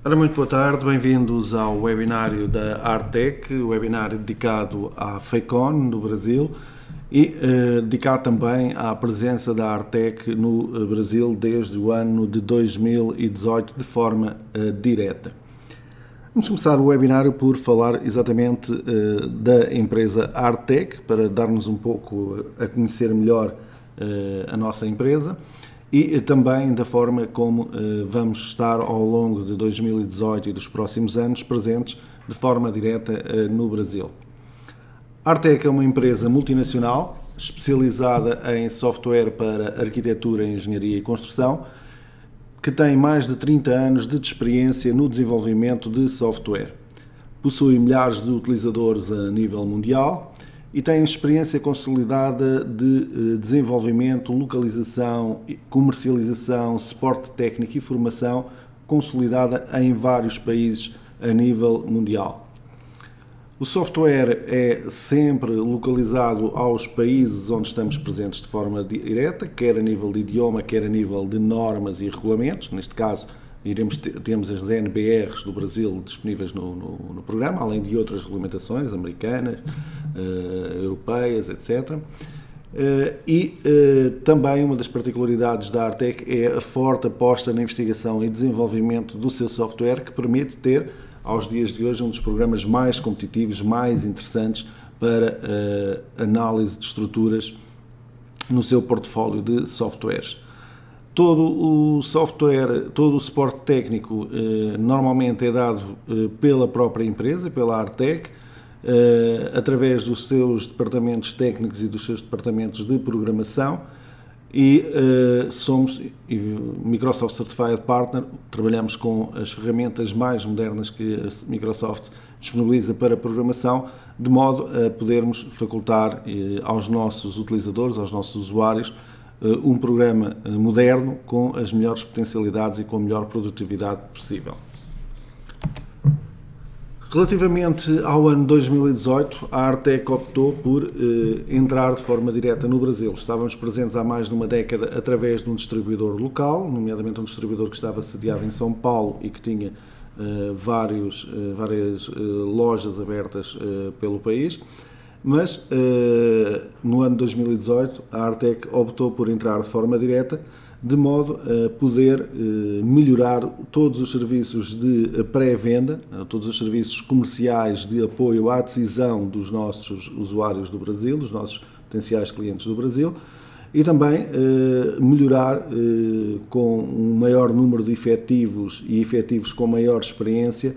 Ora, muito boa tarde, bem-vindos ao webinário da Artec, webinário dedicado à FECON no Brasil e dedicado também à presença da Artec no Brasil desde o ano de 2018 de forma direta. Vamos começar o webinário por falar exatamente da empresa Artec, para darmos um pouco a conhecer melhor a nossa empresa. E também da forma como vamos estar ao longo de 2018 e dos próximos anos presentes de forma direta no Brasil. A Artec é uma empresa multinacional especializada em software para arquitetura, engenharia e construção, que tem mais de 30 anos de experiência no desenvolvimento de software. Possui milhares de utilizadores a nível mundial e tem experiência consolidada de desenvolvimento, localização, comercialização, suporte técnico e formação consolidada em vários países a nível mundial. O software é sempre localizado aos países onde estamos presentes de forma direta, quer a nível de idioma, quer a nível de normas e regulamentos. Neste caso, temos as NBRs do Brasil disponíveis no programa, além de outras regulamentações americanas, europeias, etc. Também uma das particularidades da Artec é a forte aposta na investigação e desenvolvimento do seu software, que permite ter, aos dias de hoje, um dos programas mais competitivos, mais interessantes para análise de estruturas no seu portfólio de softwares. Todo o software, todo o suporte técnico normalmente é dado pela própria empresa, pela Artec, através dos seus departamentos técnicos e dos seus departamentos de programação, e somos Microsoft Certified Partner. Trabalhamos com as ferramentas mais modernas que a Microsoft disponibiliza para programação, de modo a podermos facultar aos nossos utilizadores, aos nossos usuários, um programa moderno com as melhores potencialidades e com a melhor produtividade possível. Relativamente ao ano 2018, a Artec optou por entrar de forma direta no Brasil. Estávamos presentes há mais de uma década através de um distribuidor local, nomeadamente um distribuidor que estava sediado em São Paulo e que tinha várias lojas abertas pelo país. Mas no ano 2018 a Artec optou por entrar de forma direta, de modo a poder melhorar todos os serviços de pré-venda, todos os serviços comerciais de apoio à decisão dos nossos usuários do Brasil, dos nossos potenciais clientes do Brasil, e também melhorar com um maior número de efetivos e efetivos com maior experiência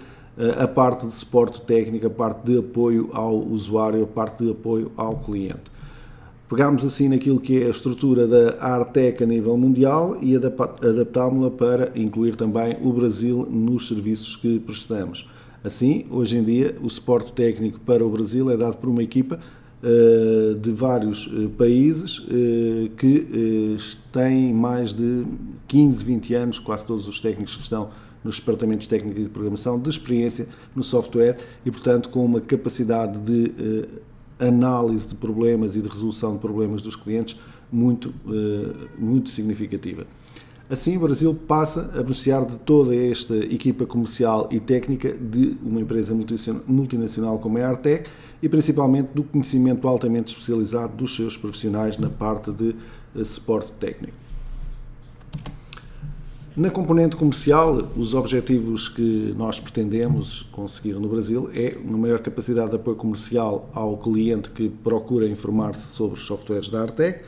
a parte de suporte técnico, a parte de apoio ao usuário, a parte de apoio ao cliente. Pegámos assim naquilo que é a estrutura da Artec a nível mundial e adaptámos-la para incluir também o Brasil nos serviços que prestamos. Assim, hoje em dia, o suporte técnico para o Brasil é dado por uma equipa de vários países que têm mais de 15, 20 anos, quase todos os técnicos que estão nos departamentos técnicos de programação, de experiência no software e, portanto, com uma capacidade de análise de problemas e de resolução de problemas dos clientes muito significativa. Assim, o Brasil passa a beneficiar de toda esta equipa comercial e técnica de uma empresa multinacional como é a Artec e principalmente do conhecimento altamente especializado dos seus profissionais na parte de suporte técnico. Na componente comercial, os objetivos que nós pretendemos conseguir no Brasil é uma maior capacidade de apoio comercial ao cliente que procura informar-se sobre os softwares da Artec,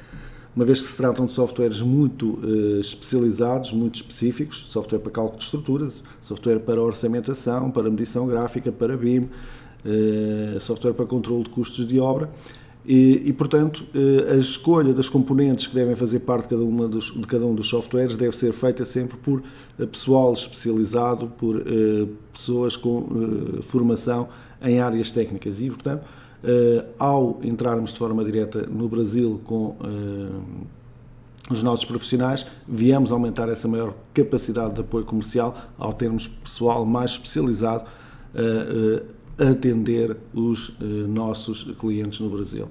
uma vez que se tratam de softwares muito especializados, muito específicos, software para cálculo de estruturas, software para orçamentação, para medição gráfica, para BIM, software para controle de custos de obra. Portanto, a escolha das componentes que devem fazer parte de cada um dos softwares deve ser feita sempre por pessoal especializado, por pessoas com formação em áreas técnicas. E, portanto, ao entrarmos de forma direta no Brasil com os nossos profissionais, viemos aumentar essa maior capacidade de apoio comercial ao termos pessoal mais especializado a atender os nossos clientes no Brasil.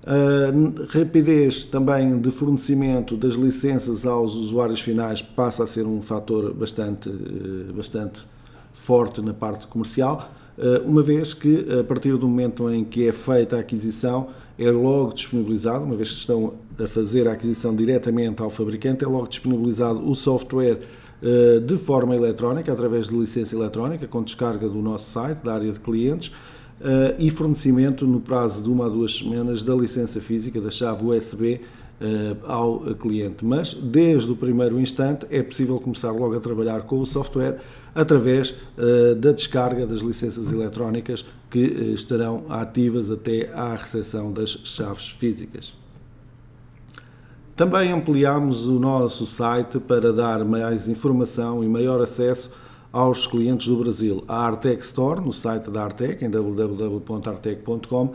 A rapidez também de fornecimento das licenças aos usuários finais passa a ser um fator bastante forte na parte comercial, uma vez que a partir do momento em que é feita a aquisição é logo disponibilizado, uma vez que estão a fazer a aquisição diretamente ao fabricante, é logo disponibilizado o software de forma eletrónica, através de licença eletrónica, com descarga do nosso site, da área de clientes, e fornecimento no prazo de 1 a 2 semanas da licença física, da chave USB, ao cliente. Mas, desde o primeiro instante, é possível começar logo a trabalhar com o software através da descarga das licenças eletrónicas que estarão ativas até à recepção das chaves físicas. Também ampliamos o nosso site para dar mais informação e maior acesso aos clientes do Brasil. A Artec Store, no site da Artec, em www.artec.com,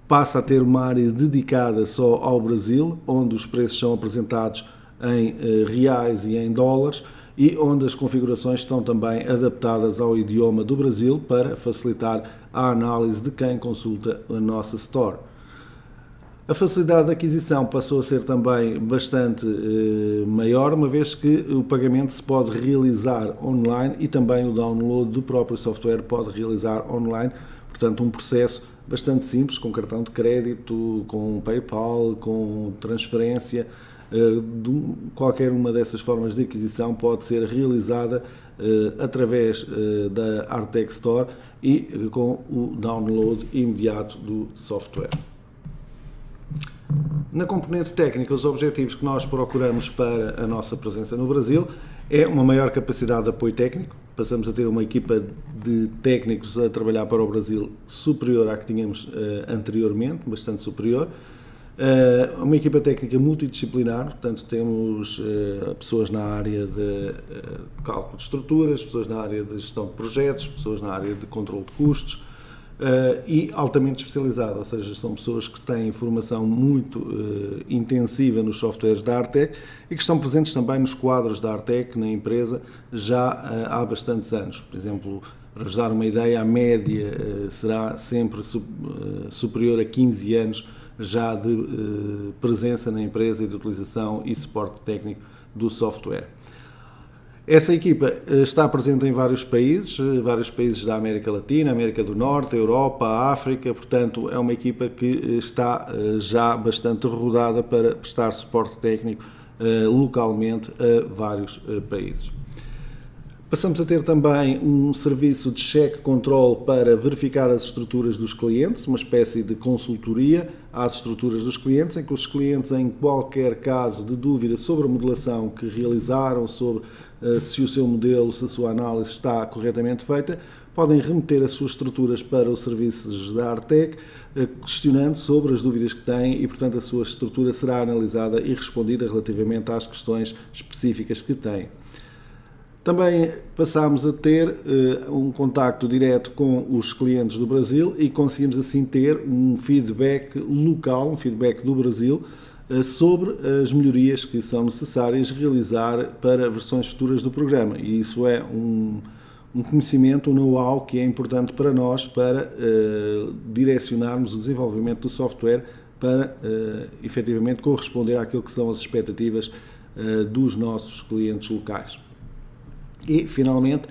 passa a ter uma área dedicada só ao Brasil, onde os preços são apresentados em reais e em dólares e onde as configurações estão também adaptadas ao idioma do Brasil para facilitar a análise de quem consulta a nossa Store. A facilidade de aquisição passou a ser também bastante maior, uma vez que o pagamento se pode realizar online e também o download do próprio software pode realizar online. Portanto, um processo bastante simples, com cartão de crédito, com PayPal, com transferência, qualquer uma dessas formas de aquisição pode ser realizada através da Artec Store e com o download imediato do software. Na componente técnica, os objetivos que nós procuramos para a nossa presença no Brasil é uma maior capacidade de apoio técnico. Passamos a ter uma equipa de técnicos a trabalhar para o Brasil superior à que tínhamos anteriormente, bastante superior. Uma equipa técnica multidisciplinar, portanto temos pessoas na área de cálculo de estruturas, pessoas na área de gestão de projetos, pessoas na área de controle de custos, e altamente especializada, ou seja, são pessoas que têm formação muito intensiva nos softwares da Artec e que estão presentes também nos quadros da Artec na empresa já há bastantes anos. Por exemplo, para vos dar uma ideia, a média será sempre superior a 15 anos já de presença na empresa e de utilização e suporte técnico do software. Essa equipa está presente em vários países da América Latina, América do Norte, Europa, África, portanto é uma equipa que está já bastante rodada para prestar suporte técnico localmente a vários países. Passamos a ter também um serviço de check-control para verificar as estruturas dos clientes, uma espécie de consultoria às estruturas dos clientes, em que os clientes, em qualquer caso de dúvida sobre a modelação que realizaram, sobre se o seu modelo, se a sua análise está corretamente feita, podem remeter as suas estruturas para os serviços da Artec, questionando sobre as dúvidas que têm e, portanto, a sua estrutura será analisada e respondida relativamente às questões específicas que têm. Também passámos a ter um contacto direto com os clientes do Brasil e conseguimos assim ter um feedback local, um feedback do Brasil, sobre as melhorias que são necessárias realizar para versões futuras do programa. E isso é um conhecimento, um know-how que é importante para nós para direcionarmos o desenvolvimento do software para efetivamente corresponder àquilo que são as expectativas dos nossos clientes locais. E, finalmente,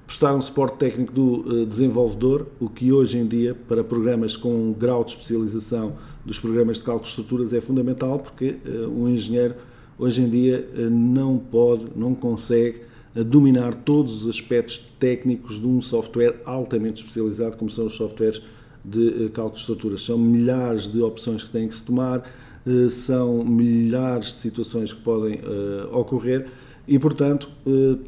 prestar um suporte técnico do desenvolvedor, o que hoje em dia, para programas com um grau de especialização dos programas de cálculo de estruturas, é fundamental, porque um engenheiro, hoje em dia, não consegue dominar todos os aspectos técnicos de um software altamente especializado, como são os softwares de cálculo de estruturas. São milhares de opções que têm que se tomar, são milhares de situações que podem ocorrer, e, portanto,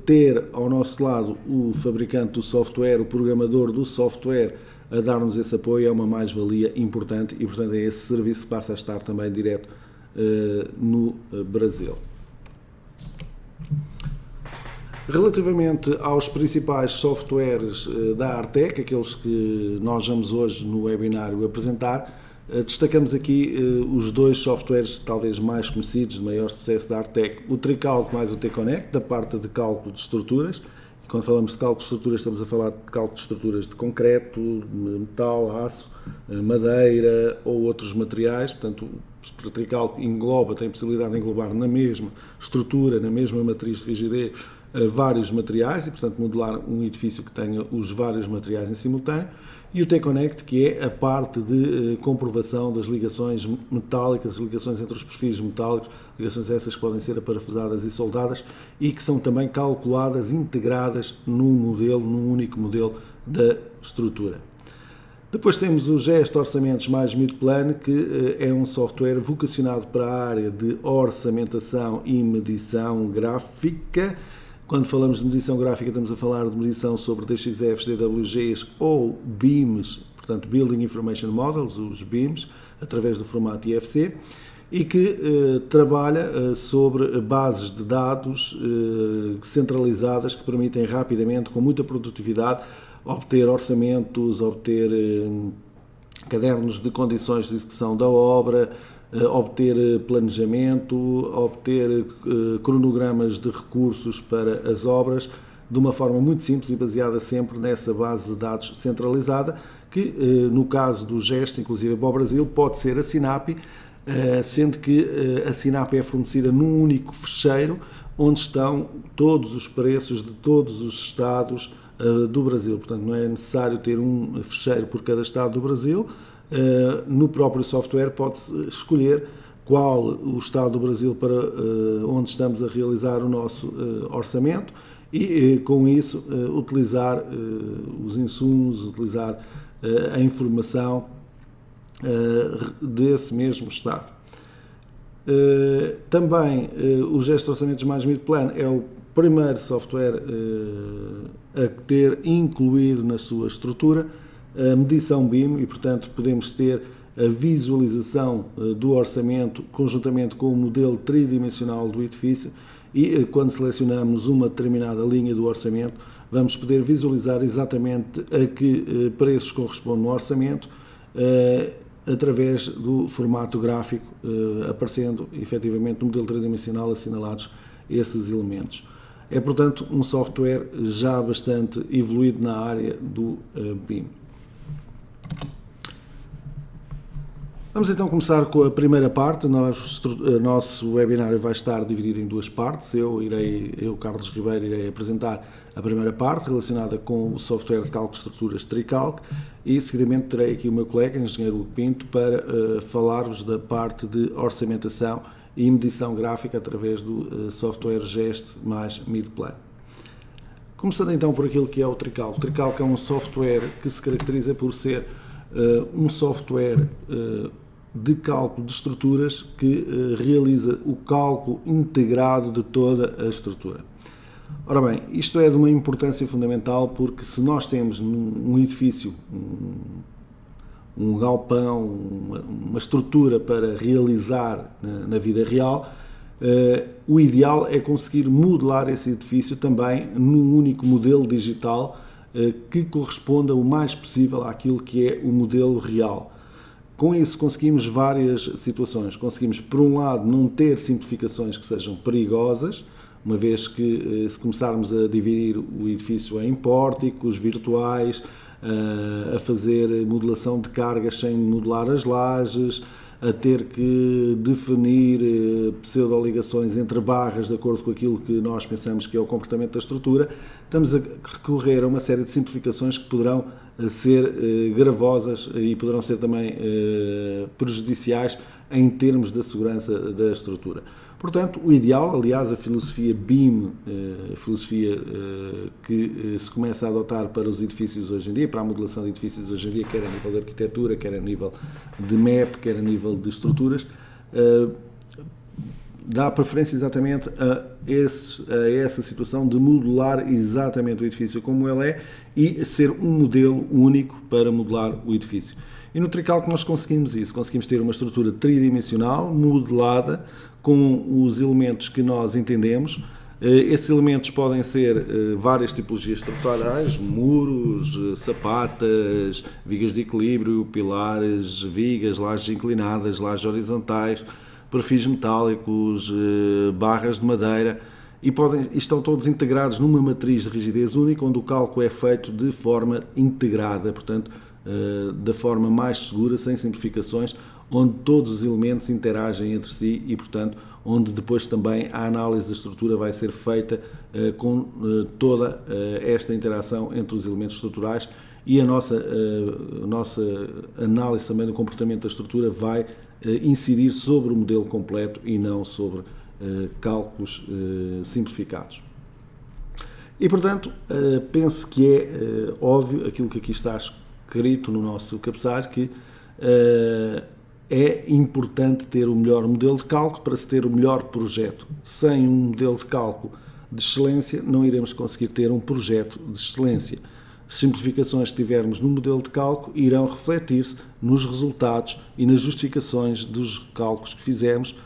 ter ao nosso lado o fabricante do software, o programador do software, a dar-nos esse apoio é uma mais-valia importante e, portanto, é esse serviço que passa a estar também direto no Brasil. Relativamente aos principais softwares da Artec, aqueles que nós vamos hoje no webinário apresentar, destacamos aqui os dois softwares talvez mais conhecidos, de maior sucesso da Artec, o TriCalc mais o T-Connect, da parte de cálculo de estruturas, Quando falamos de cálculo de estruturas, estamos a falar de cálculo de estruturas de concreto, metal, aço, madeira ou outros materiais. Portanto, o tricálculo engloba, tem a possibilidade de englobar na mesma estrutura, na mesma matriz de rigidez, vários materiais e, portanto, modelar um edifício que tenha os vários materiais em simultâneo. E o T-Connect, que é a parte de comprovação das ligações metálicas, as ligações entre os perfis metálicos, ligações essas que podem ser aparafusadas e soldadas e que são também calculadas, integradas num único modelo da estrutura. Depois temos o Gesto Orçamentos mais Midplan, que é um software vocacionado para a área de orçamentação e medição gráfica. Quando falamos de medição gráfica, estamos a falar de medição sobre DXFs, DWGs ou BIMs, portanto Building Information Models, os BIMs, através do formato IFC, e que trabalha sobre bases de dados centralizadas que permitem rapidamente, com muita produtividade, obter orçamentos, obter cadernos de condições de execução da obra, obter planejamento, obter cronogramas de recursos para as obras, de uma forma muito simples e baseada sempre nessa base de dados centralizada, que no caso do Gesto, inclusive para o Brasil, pode ser a SINAPI, sendo que a SINAPI é fornecida num único fecheiro, onde estão todos os preços de todos os estados do Brasil. Portanto, não é necessário ter um fecheiro por cada estado do Brasil. No próprio software pode-se escolher qual o estado do Brasil para onde estamos a realizar o nosso orçamento e com isso utilizar os insumos, utilizar a informação desse mesmo estado. Também o Gesto Orçamentos mais Midplan é o primeiro software a ter incluído na sua estrutura a medição BIM e, portanto, podemos ter a visualização do orçamento conjuntamente com o modelo tridimensional do edifício e, quando selecionamos uma determinada linha do orçamento, vamos poder visualizar exatamente a que preços correspondem no orçamento através do formato gráfico, aparecendo efetivamente no modelo tridimensional assinalados esses elementos. É, portanto, um software já bastante evoluído na área do BIM. Vamos então começar com a primeira parte. O nosso webinário vai estar dividido em duas partes. Eu, Carlos Ribeiro, irei apresentar a primeira parte relacionada com o software de cálculo de estruturas Tricalc e seguidamente terei aqui o meu colega, engenheiro Hugo Pinto, para falar-vos da parte de orçamentação e medição gráfica através do software Gesto mais Midplan. Começando então por aquilo que é o Tricalc. O Tricalc é um software que se caracteriza por ser um software de cálculo de estruturas que realiza o cálculo integrado de toda a estrutura. Ora bem, isto é de uma importância fundamental porque se nós temos um edifício, um galpão, uma estrutura para realizar na vida real, o ideal é conseguir modelar esse edifício também num único modelo digital que corresponda o mais possível àquilo que é o modelo real. Com isso conseguimos várias situações. Conseguimos, por um lado, não ter simplificações que sejam perigosas, uma vez que se começarmos a dividir o edifício em pórticos virtuais, a fazer modelação de cargas sem modelar as lajes, a ter que definir pseudoligações entre barras de acordo com aquilo que nós pensamos que é o comportamento da estrutura, estamos a recorrer a uma série de simplificações que poderão ser gravosas e poderão ser também prejudiciais em termos da segurança da estrutura. Portanto, o ideal, aliás, a filosofia BIM, que se começa a adotar para os edifícios hoje em dia, para a modelação de edifícios hoje em dia, quer a nível de arquitetura, quer a nível de MEP, quer a nível de estruturas, dá preferência exatamente a essa situação de modelar exatamente o edifício como ele é e ser um modelo único para modelar o edifício. E no Tricalc nós conseguimos isso, conseguimos ter uma estrutura tridimensional, modelada, com os elementos que nós entendemos. Esses elementos podem ser várias tipologias estruturais, muros, sapatas, vigas de equilíbrio, pilares, vigas, lajes inclinadas, lajes horizontais, perfis metálicos, barras de madeira e estão todos integrados numa matriz de rigidez única, onde o cálculo é feito de forma integrada, portanto, da forma mais segura, sem simplificações, onde todos os elementos interagem entre si e, portanto, onde depois também a análise da estrutura vai ser feita com toda esta interação entre os elementos estruturais, e a nossa análise também do comportamento da estrutura vai incidir sobre o modelo completo e não sobre cálculos simplificados. E, portanto, penso que é óbvio aquilo que aqui está escrito no nosso cabeçalho, que é importante ter o melhor modelo de cálculo para se ter o melhor projeto. Sem um modelo de cálculo de excelência, não iremos conseguir ter um projeto de excelência. Simplificações que tivermos no modelo de cálculo irão refletir-se nos resultados e nas justificações dos cálculos que fizemos,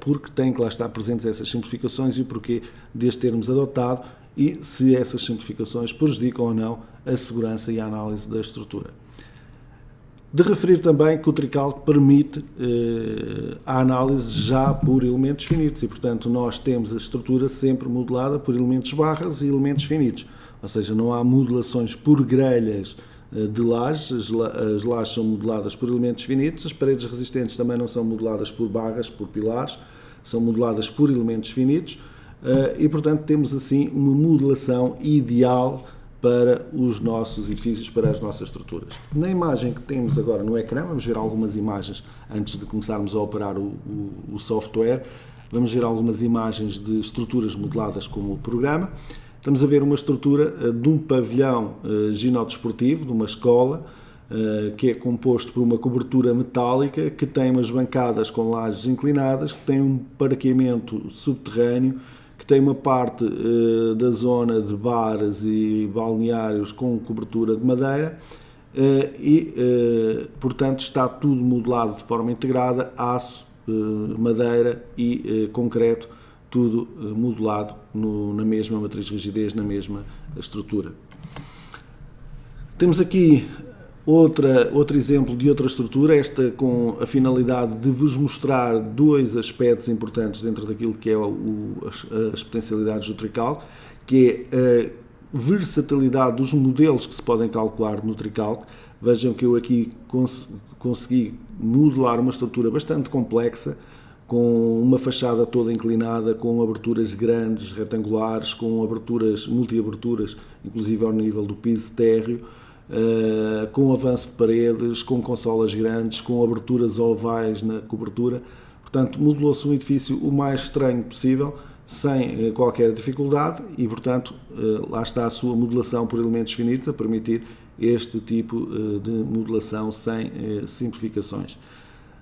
porque têm que lá estar presentes essas simplificações e o porquê de as termos adotado e se essas simplificações prejudicam ou não a segurança e a análise da estrutura. De referir também que o tricálculo permite a análise já por elementos finitos e, portanto, nós temos a estrutura sempre modelada por elementos barras e elementos finitos. Ou seja, não há modelações por grelhas de lajes, as lajes são modeladas por elementos finitos, as paredes resistentes também não são modeladas por barras, por pilares, são modeladas por elementos finitos e, portanto, temos assim uma modelação ideal para os nossos edifícios, para as nossas estruturas. Na imagem que temos agora no ecrã, vamos ver algumas imagens antes de começarmos a operar o software, vamos ver algumas imagens de estruturas modeladas com o programa. Estamos a ver uma estrutura de um pavilhão ginodisportivo, de uma escola, que é composto por uma cobertura metálica, que tem umas bancadas com lajes inclinadas, que tem um parqueamento subterrâneo, que tem uma parte da zona de bares e balneários com cobertura de madeira portanto, está tudo modelado de forma integrada, aço, madeira e concreto, tudo modelado na mesma matriz de rigidez, na mesma estrutura. Temos aqui outro exemplo de outra estrutura, esta com a finalidade de vos mostrar dois aspectos importantes dentro daquilo que é as potencialidades do tricálculo, que é a versatilidade dos modelos que se podem calcular no tricálculo. Vejam que eu aqui consegui modelar uma estrutura bastante complexa, com uma fachada toda inclinada, com aberturas grandes, retangulares, com aberturas, multi-aberturas, inclusive ao nível do piso térreo, com avanço de paredes, com consolas grandes, com aberturas ovais na cobertura. Portanto, modelou-se um edifício o mais estranho possível, sem qualquer dificuldade e, portanto, lá está a sua modelação por elementos finitos, a permitir este tipo de modelação sem simplificações.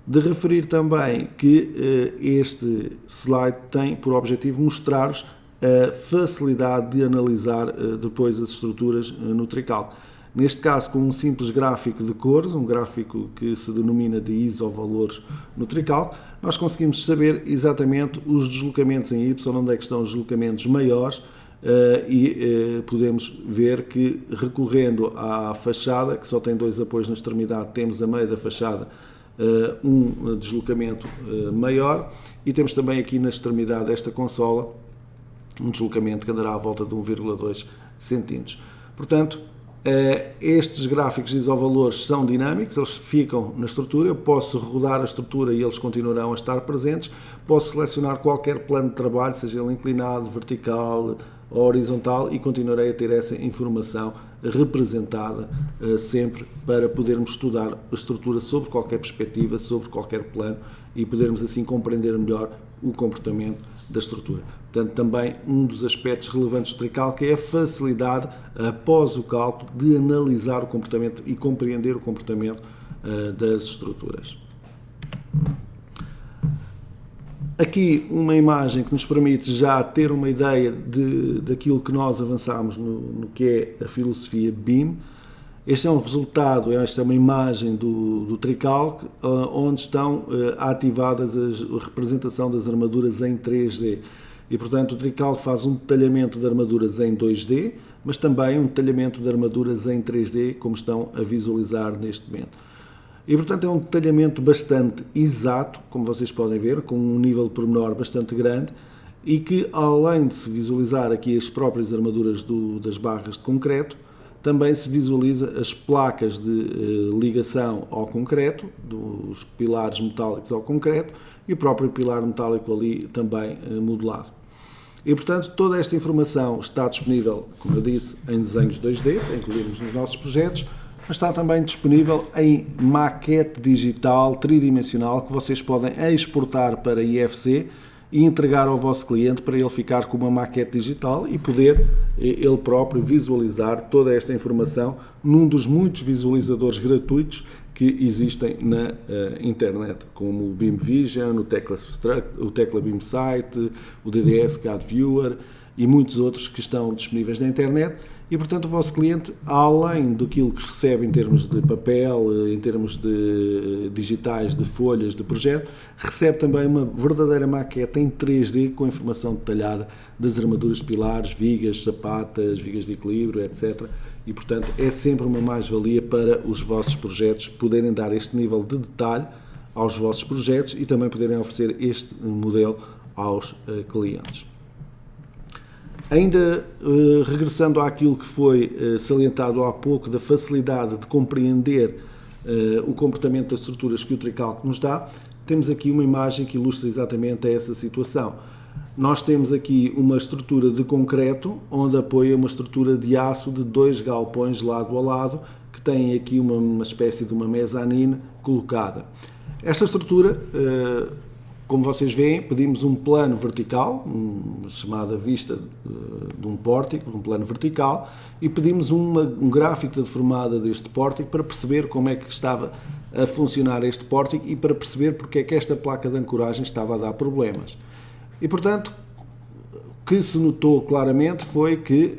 De referir também que este slide tem por objetivo mostrar-vos a facilidade de analisar depois as estruturas no tricálculo. Neste caso, com um simples gráfico de cores, um gráfico que se denomina de isovalores no tricálculo, nós conseguimos saber exatamente os deslocamentos em Y, onde é que estão os deslocamentos maiores, podemos ver que, recorrendo à fachada, que só tem dois apoios na extremidade, temos a meio da fachada um deslocamento maior e temos também aqui na extremidade desta consola um deslocamento que andará à volta de 1,2 cm. Portanto, estes gráficos de isovalores são dinâmicos, eles ficam na estrutura, eu posso rodar a estrutura e eles continuarão a estar presentes, posso selecionar qualquer plano de trabalho, seja ele inclinado, vertical ou horizontal, e continuarei a ter essa informação representada sempre para podermos estudar a estrutura sobre qualquer perspectiva, sobre qualquer plano e podermos assim compreender melhor o comportamento da estrutura. Portanto, também um dos aspectos relevantes do tricálculo é a facilidade, após o cálculo, de analisar o comportamento e compreender o comportamento das estruturas. Aqui uma imagem que nos permite já ter uma ideia daquilo que nós avançamos no que é a filosofia BIM. Este é um resultado, esta é uma imagem do tricálculo, onde estão ativadas a representação das armaduras em 3D. E, portanto, o tricálculo faz um detalhamento de armaduras em 2D, mas também um detalhamento de armaduras em 3D, como estão a visualizar neste momento. E, portanto, é um detalhamento bastante exato, como vocês podem ver, com um nível de pormenor bastante grande, e que, além de se visualizar aqui as próprias armaduras das barras de concreto, também se visualiza as placas de ligação ao concreto, dos pilares metálicos ao concreto, e o próprio pilar metálico ali também modelado. E, portanto, toda esta informação está disponível, como eu disse, em desenhos 2D, para incluirmos nos nossos projetos, mas está também disponível em maquete digital tridimensional que vocês podem exportar para IFC e entregar ao vosso cliente para ele ficar com uma maquete digital e poder ele próprio visualizar toda esta informação num dos muitos visualizadores gratuitos que existem na internet, como o Beam Vision, o Tecla Beam Sight, o DDS CAD Viewer e muitos outros que estão disponíveis na internet. E, portanto, o vosso cliente, além daquilo que recebe em termos de papel, em termos de digitais, de folhas, de projeto, recebe também uma verdadeira maquete em 3D com informação detalhada das armaduras de pilares, vigas, sapatas, vigas de equilíbrio, etc. E, portanto, é sempre uma mais-valia para os vossos projetos poderem dar este nível de detalhe aos vossos projetos e também poderem oferecer este modelo aos clientes. Ainda regressando àquilo que foi salientado há pouco, da facilidade de compreender o comportamento das estruturas que o Tricalc nos dá, temos aqui uma imagem que ilustra exatamente essa situação. Nós temos aqui uma estrutura de concreto, onde apoia uma estrutura de aço de 2 galpões lado a lado, que tem aqui uma espécie de uma mezanine colocada. Esta estrutura, como vocês veem, pedimos um plano vertical, uma chamada vista de um pórtico, de um plano vertical, e pedimos um gráfico da deformada deste pórtico para perceber como é que estava a funcionar este pórtico e para perceber porque é que esta placa de ancoragem estava a dar problemas. E, portanto, o que se notou claramente foi que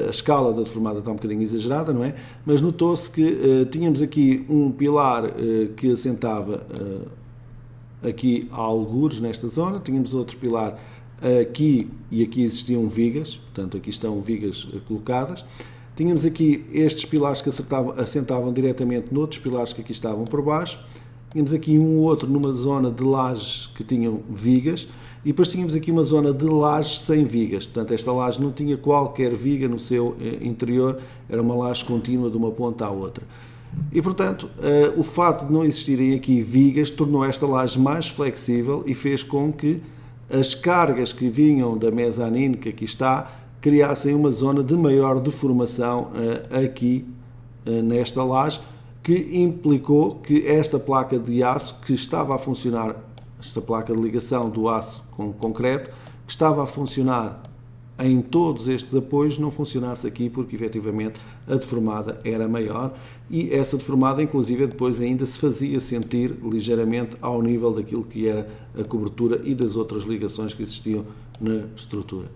a escala da deformada está um bocadinho exagerada, não é? Mas notou-se que tínhamos aqui um pilar que assentava aqui há algures nesta zona, tínhamos outro pilar aqui e aqui existiam vigas, portanto aqui estão vigas colocadas. Tínhamos aqui estes pilares que assentavam diretamente noutros pilares que aqui estavam por baixo. Tínhamos aqui um outro numa zona de lajes que tinham vigas e depois tínhamos aqui uma zona de lajes sem vigas. Portanto, esta laje não tinha qualquer viga no seu interior, era uma laje contínua de uma ponta à outra. E, portanto, o facto de não existirem aqui vigas tornou esta laje mais flexível e fez com que as cargas que vinham da mezanine, que aqui está, criassem uma zona de maior deformação aqui nesta laje, que implicou que esta placa de aço que estava a funcionar, esta placa de ligação do aço com concreto, que estava a funcionar em todos estes apoios, não funcionasse aqui porque efetivamente a deformada era maior e essa deformada inclusive depois ainda se fazia sentir ligeiramente ao nível daquilo que era a cobertura e das outras ligações que existiam na estrutura.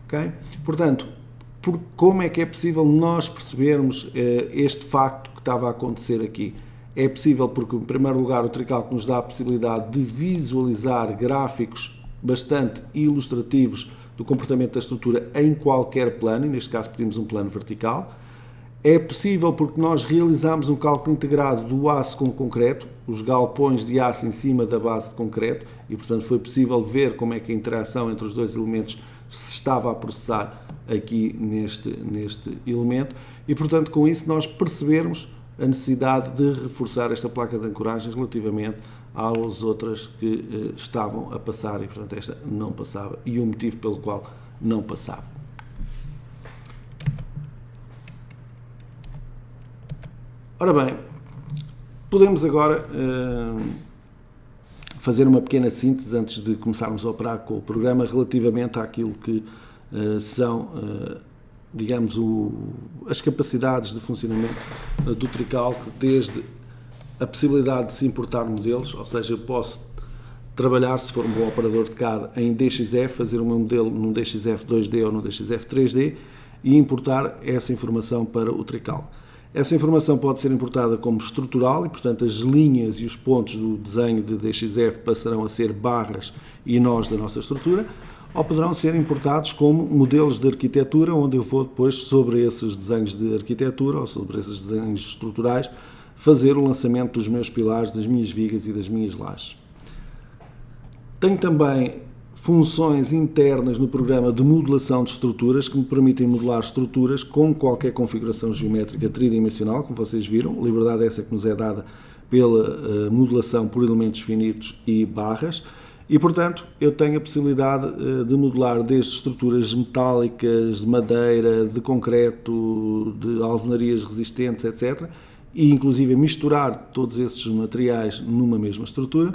Okay? Portanto, como é que é possível nós percebermos este facto que estava a acontecer aqui? É possível porque, em primeiro lugar, o Tricalc nos dá a possibilidade de visualizar gráficos bastante ilustrativos do comportamento da estrutura em qualquer plano, e neste caso pedimos um plano vertical. É possível porque nós realizamos um cálculo integrado do aço com o concreto, os galpões de aço em cima da base de concreto, e portanto foi possível ver como é que a interação entre os dois elementos se estava a processar aqui neste elemento, e portanto com isso nós percebermos a necessidade de reforçar esta placa de ancoragem relativamente às outras que estavam a passar e, portanto, esta não passava e o motivo pelo qual não passava. Ora bem, podemos agora fazer uma pequena síntese antes de começarmos a operar com o programa relativamente àquilo que são digamos, as capacidades de funcionamento do Tricalc, desde a possibilidade de se importar modelos, ou seja, eu posso trabalhar, se for um bom operador de CAD, em DXF, fazer um modelo num DXF 2D ou num DXF 3D e importar essa informação para o Tricalc. Essa informação pode ser importada como estrutural e, portanto, as linhas e os pontos do desenho de DXF passarão a ser barras e nós da nossa estrutura, ou poderão ser importados como modelos de arquitetura, onde eu vou depois, sobre esses desenhos de arquitetura ou sobre esses desenhos estruturais, fazer o lançamento dos meus pilares, das minhas vigas e das minhas lajes. Tenho também funções internas no programa de modelação de estruturas que me permitem modelar estruturas com qualquer configuração geométrica tridimensional, como vocês viram, liberdade essa que nos é dada pela modelação por elementos finitos e barras, e portanto eu tenho a possibilidade de modelar desde estruturas metálicas, de madeira, de concreto, de alvenarias resistentes, etc., e inclusive misturar todos esses materiais numa mesma estrutura.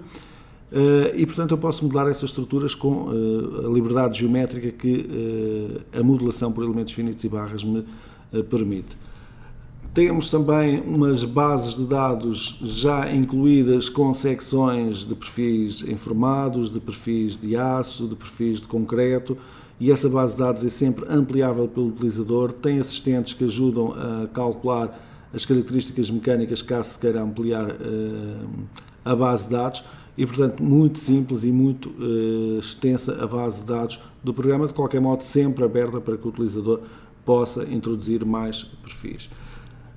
E portanto eu posso modelar essas estruturas com a liberdade geométrica que a modelação por elementos finitos e barras me permite. Temos também umas bases de dados já incluídas com secções de perfis informados, de perfis de aço, de perfis de concreto, e essa base de dados é sempre ampliável pelo utilizador. Tem assistentes que ajudam a calcular as características mecânicas caso se queira ampliar a base de dados. E, portanto, muito simples e muito extensa a base de dados do programa, de qualquer modo sempre aberta para que o utilizador possa introduzir mais perfis.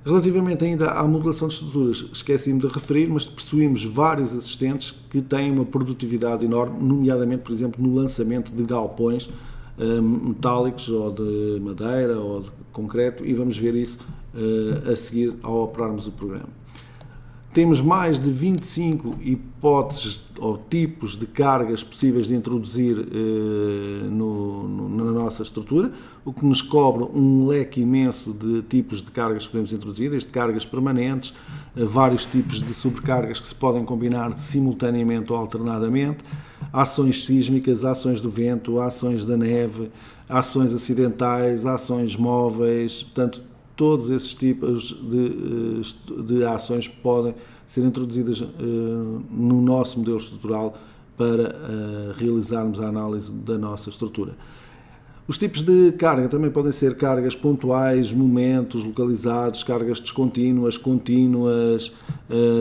Relativamente ainda à modelação de estruturas, esqueci-me de referir, mas possuímos vários assistentes que têm uma produtividade enorme, nomeadamente, por exemplo, no lançamento de galpões metálicos ou de madeira ou de concreto, e vamos ver isso a seguir ao operarmos o programa. Temos mais de 25 hipóteses ou tipos de cargas possíveis de introduzir na nossa estrutura, o que nos cobre um leque imenso de tipos de cargas que podemos introduzir, desde cargas permanentes, vários tipos de sobrecargas que se podem combinar simultaneamente ou alternadamente, ações sísmicas, ações do vento, ações da neve, ações acidentais, ações móveis, portanto, todos esses tipos de ações podem ser introduzidas no nosso modelo estrutural para realizarmos a análise da nossa estrutura. Os tipos de carga também podem ser cargas pontuais, momentos localizados, cargas descontínuas, contínuas,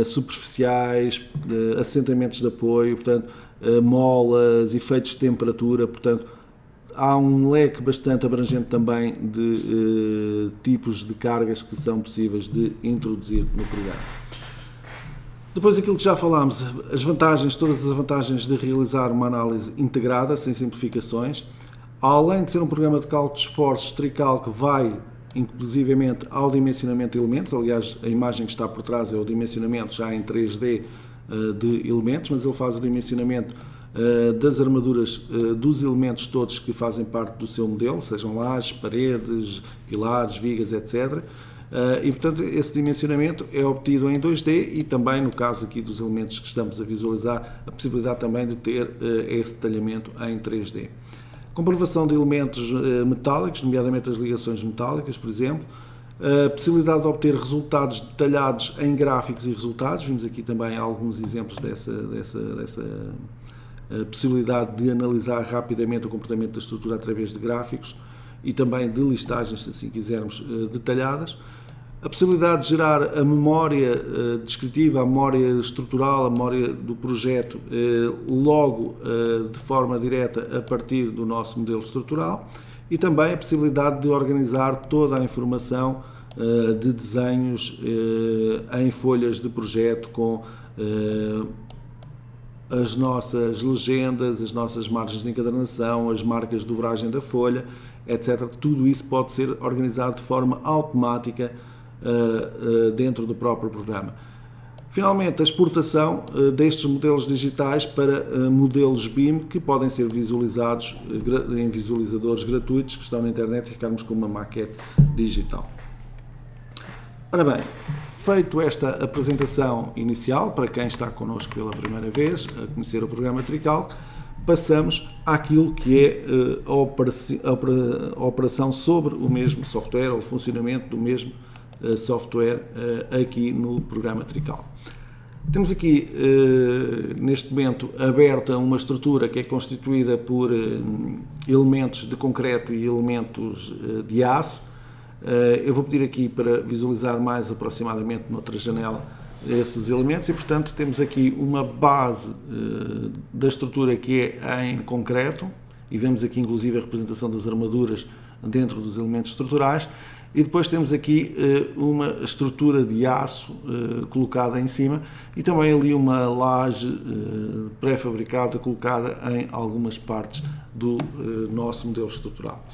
superficiais, assentamentos de apoio, portanto, molas, efeitos de temperatura, portanto, há um leque bastante abrangente também de tipos de cargas que são possíveis de introduzir no programa. Depois daquilo que já falámos, as vantagens, todas as vantagens de realizar uma análise integrada, sem simplificações, além de ser um programa de cálculo de esforços, Tricalc vai inclusivamente ao dimensionamento de elementos, aliás a imagem que está por trás é o dimensionamento já em 3D de elementos, mas ele faz o dimensionamento das armaduras dos elementos todos que fazem parte do seu modelo, sejam lajes, paredes, pilares, vigas, etc. E portanto esse dimensionamento é obtido em 2D e também no caso aqui dos elementos que estamos a visualizar, a possibilidade também de ter esse detalhamento em 3D. Comprovação de elementos metálicos, nomeadamente as ligações metálicas, por exemplo, a possibilidade de obter resultados detalhados em gráficos e resultados, vimos aqui também alguns exemplos dessa possibilidade de analisar rapidamente o comportamento da estrutura através de gráficos e também de listagens, se assim quisermos, detalhadas. A possibilidade de gerar a memória descritiva, a memória estrutural, a memória do projeto, logo de forma direta a partir do nosso modelo estrutural, e também a possibilidade de organizar toda a informação de desenhos em folhas de projeto com as nossas legendas, as nossas margens de encadernação, as marcas de dobragem da folha, etc. Tudo isso pode ser organizado de forma automática dentro do próprio programa. Finalmente, a exportação destes modelos digitais para modelos BIM que podem ser visualizados em visualizadores gratuitos que estão na internet e ficarmos com uma maquete digital. Ora bem, feito esta apresentação inicial, para quem está connosco pela primeira vez a conhecer o programa Tricalc, passamos àquilo que é a operação sobre o mesmo software, ou o funcionamento do mesmo software aqui no programa Tricalc. Temos aqui, neste momento, aberta uma estrutura que é constituída por elementos de concreto e elementos de aço. Eu vou pedir aqui para visualizar mais aproximadamente noutra janela esses elementos e, portanto, temos aqui uma base da estrutura que é em concreto e vemos aqui inclusive a representação das armaduras dentro dos elementos estruturais. E depois temos aqui uma estrutura de aço colocada em cima e também ali uma laje pré-fabricada colocada em algumas partes do nosso modelo estrutural.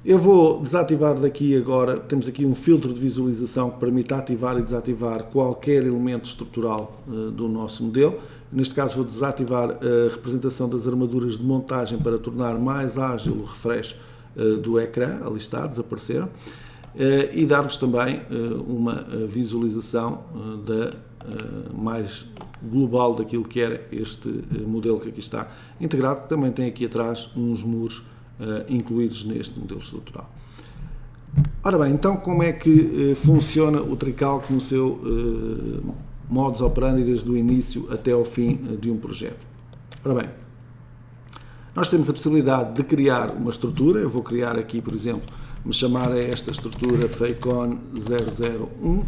Eu vou desativar daqui agora, temos aqui um filtro de visualização que permite ativar e desativar qualquer elemento estrutural do nosso modelo. Neste caso vou desativar a representação das armaduras de montagem para tornar mais ágil o refresh do ecrã, ali está, desapareceram. E dar-vos também uma visualização mais global daquilo que era este modelo que aqui está integrado, que também tem aqui atrás uns muros incluídos neste modelo estrutural. Ora bem, então como é que funciona o Tricalc no seu modus operandi desde o início até ao fim de um projeto? Ora bem, nós temos a possibilidade de criar uma estrutura. Eu vou criar aqui, por exemplo, me chamar a esta estrutura Feicon 001,